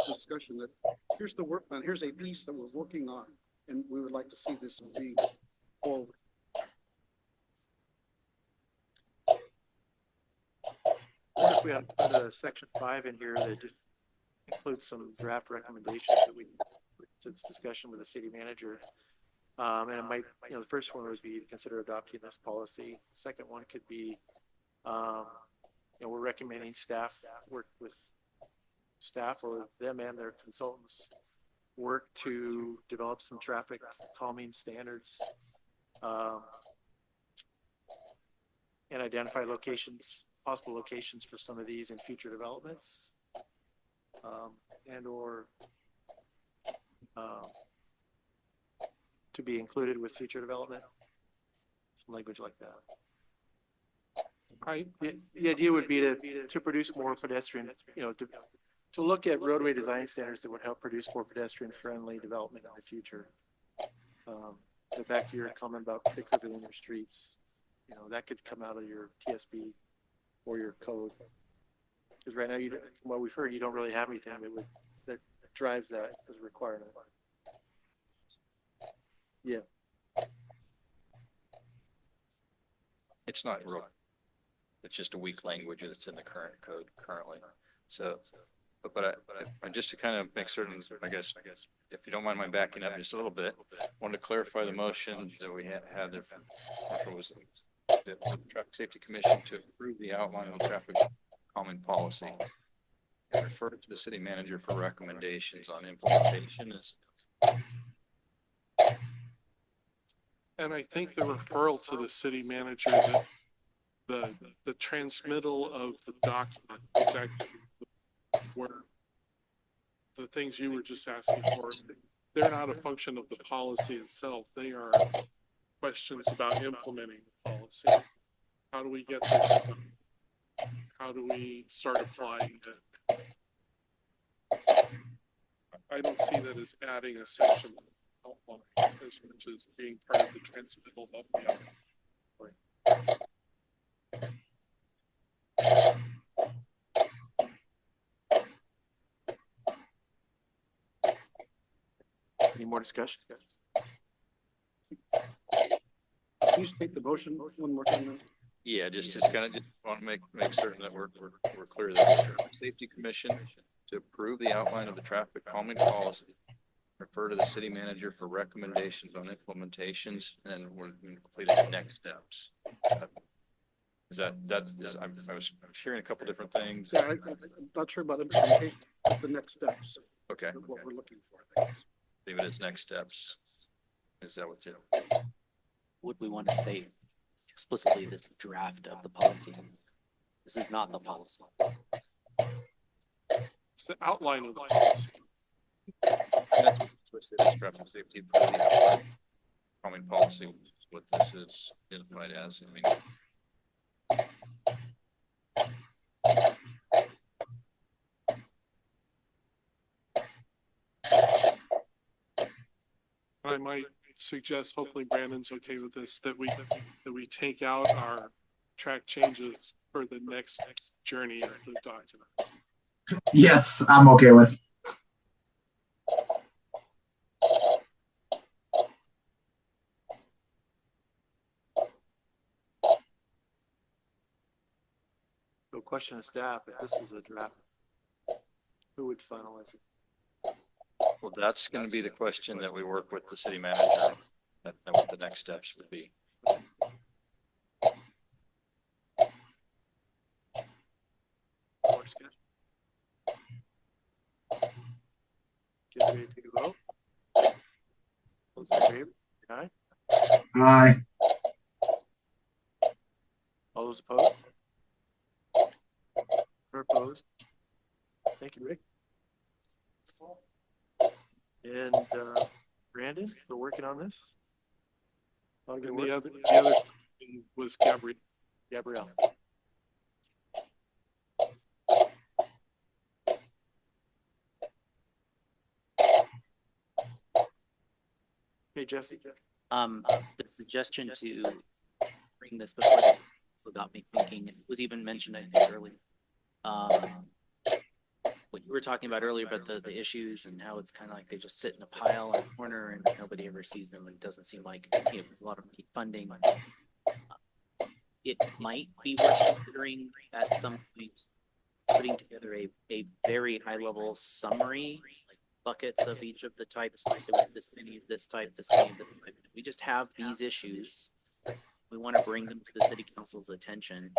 discussion that here's the work plan, here's a piece that we're working on, and we would like to see this being forward. What if we had put a section 5 in here that just includes some draft recommendations that we put to this discussion with the city manager? And it might, the first one would be to consider adopting this policy. Second one could be, we're recommending staff work with staff or them and their consultants work to develop some traffic calming standards, and identify possible locations for some of these in future developments, and or to be included with future development, some language like that. The idea would be to produce more pedestrian, to look at roadway design standards that would help produce more pedestrian friendly development in the future. Back to your comment about thicker linear streets, that could come out of your TSB or your code. Because right now, from what we've heard, you don't really have anything that drives that as a requirement. Yeah. It's not real. It's just a weak language that's in the current code currently. So, but I just to kind of make certain, I guess, if you don't mind my backing up just a little bit, wanted to clarify the motion that we had there. Was the Traffic Safety Commission to approve the outline of traffic calming policy and refer it to the city manager for recommendations on implementation. And I think the referral to the city manager, that the transmittal of the document is actually where the things you were just asking for, they're not a function of the policy itself. They are questions about implementing the policy. How do we get this done? How do we start applying it? I don't see that as adding a section outline as much as being part of the transmittal of the outline. Any more discussion? Can you state the motion one more time? Yeah, just kind of want to make certain that we're clear that the Traffic Safety Commission to approve the outline of the traffic calming policy, refer to the city manager for recommendations on implementations, and we're completing the next steps. I was hearing a couple different things. Yeah, I'm not sure about implementation, the next steps. Okay. What we're looking for. Leave it as next steps. Is that what's it? Would we want to say explicitly this draft of the policy? This is not the policy. It's the outline of the policy. That's what it is, traffic safety calming policy, what this is identified as. I mean, I might suggest, hopefully Brandon's okay with this, that we take out our track changes for the next journey of the document. Yes, I'm okay with. question of staff, if this is a draft, who would finalize it? Well, that's going to be the question that we work with the city manager, and what the next steps would be. More discussion? Get ready to vote. Those in favor? Aye. Aye. All those opposed? Or opposed? Thank you, Rick. And Brandon, for working on this. And the other was Gabrielle. Gabrielle. Hey, Jesse. The suggestion to bring this before the council got me thinking, it was even mentioned, I think, earlier. What you were talking about earlier about the issues and how it's kind of like they just sit in a pile in a corner and nobody ever sees them, and it doesn't seem like, you know, there's a lot of funding. It might be worth considering at some point putting together a very high level summary, like buckets of each of the types. So we have this many of this type, this many of this type. We just have these issues. We want to bring them to the city council's attention.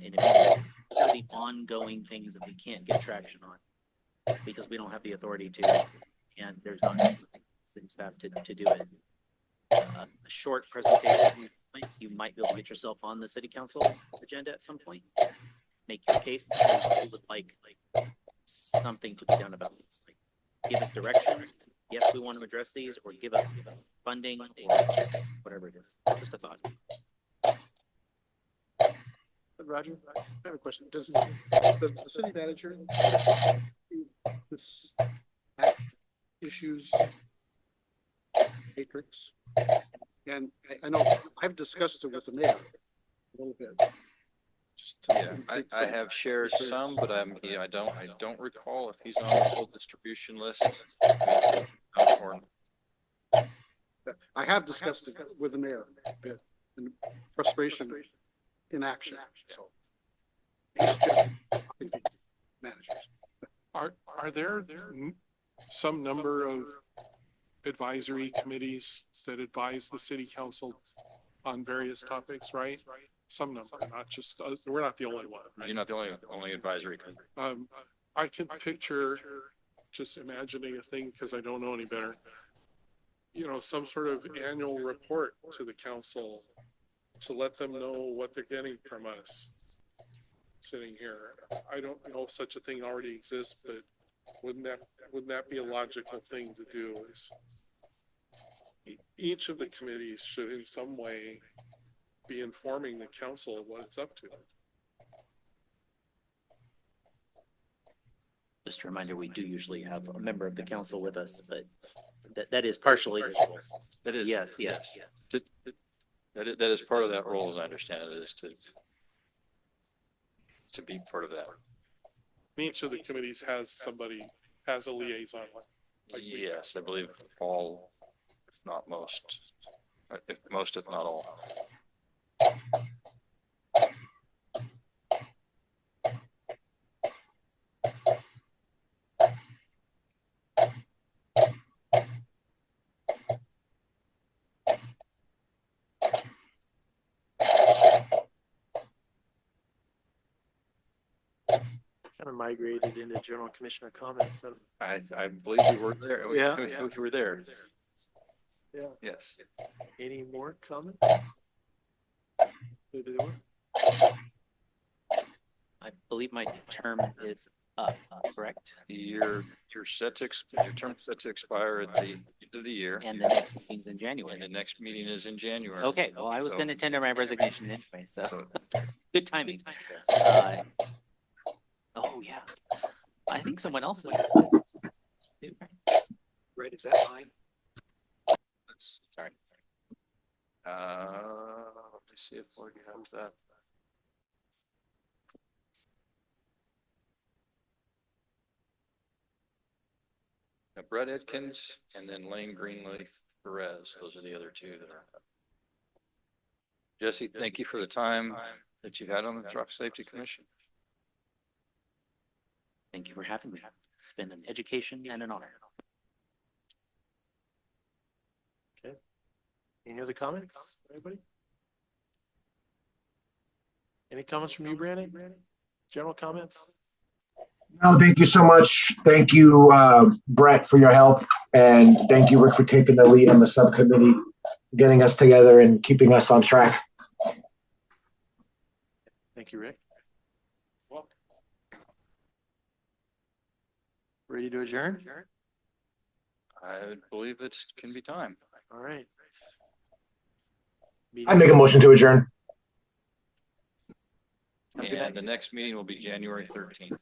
In the ongoing things that we can't get traction on because we don't have the authority to, and there's not city staff to do it. A short presentation points, you might be able to get yourself on the city council agenda at some point. Make your case. You would like something to be done about this. Like, give us direction. Yes, we want to address these, or give us funding, or whatever it is. Just a thought. Roger. I have a question. Does the city manager this act issues matrix? And I know I've discussed it with the mayor a little bit. Yeah, I have shared some, but I don't recall if he's on the full distribution list. Or I have discussed it with the mayor a bit, and frustration in action. So he's just managers. Are there some number of advisory committees that advise the city council on various topics, right? Some number, not just, we're not the only one. Right? you're not the only advisory committee. I can picture, just imagining a thing because I don't know any better, you know, some sort of annual report to the council to let them know what they're getting from us sitting here. I don't know if such a thing already exists, but wouldn't that be a logical thing to do? Is each of the committees should in some way be informing the council of what it's up to. Just a reminder, we do usually have a member of the council with us, but that is partially. That is Yes, yes. That is part of that role, as I understand it, is to be part of that. Each of the committees has a liaison. Like Yes, I believe all, if not most, if not all. Kind of migrated into general commissioner comments. So, I believe we were there. Yeah. We were there. yeah. Yes. Any more comments? I believe my term is up, correct? Your term set to expire at the end of the year, And the next meeting's in and January. the next meeting is in January. Okay, well, I was So- going to tender my resignation anyway, so So good timing. Oh, yeah. I think someone else is. Right, is that mine? Sorry. let me see if we have that. Now, Brett Atkins and then Lane Greenleaf Perez. Those are the other two that are. Jesse, thank you for the time. that you had on the Traffic Safety Commission. Thank you for having me. It's been an education and an honor. Any other comments? Anybody? Any comments from you, Brandon? General comments? No, thank you so much. Thank you, Brett, for your help. And thank you, Rick, for taking the lead on the subcommittee, getting us together and keeping us on track. Thank you, Rick. Ready to adjourn? I believe it can be time. All right. I make a motion to adjourn. Have a good night. And the next meeting will be January 13th.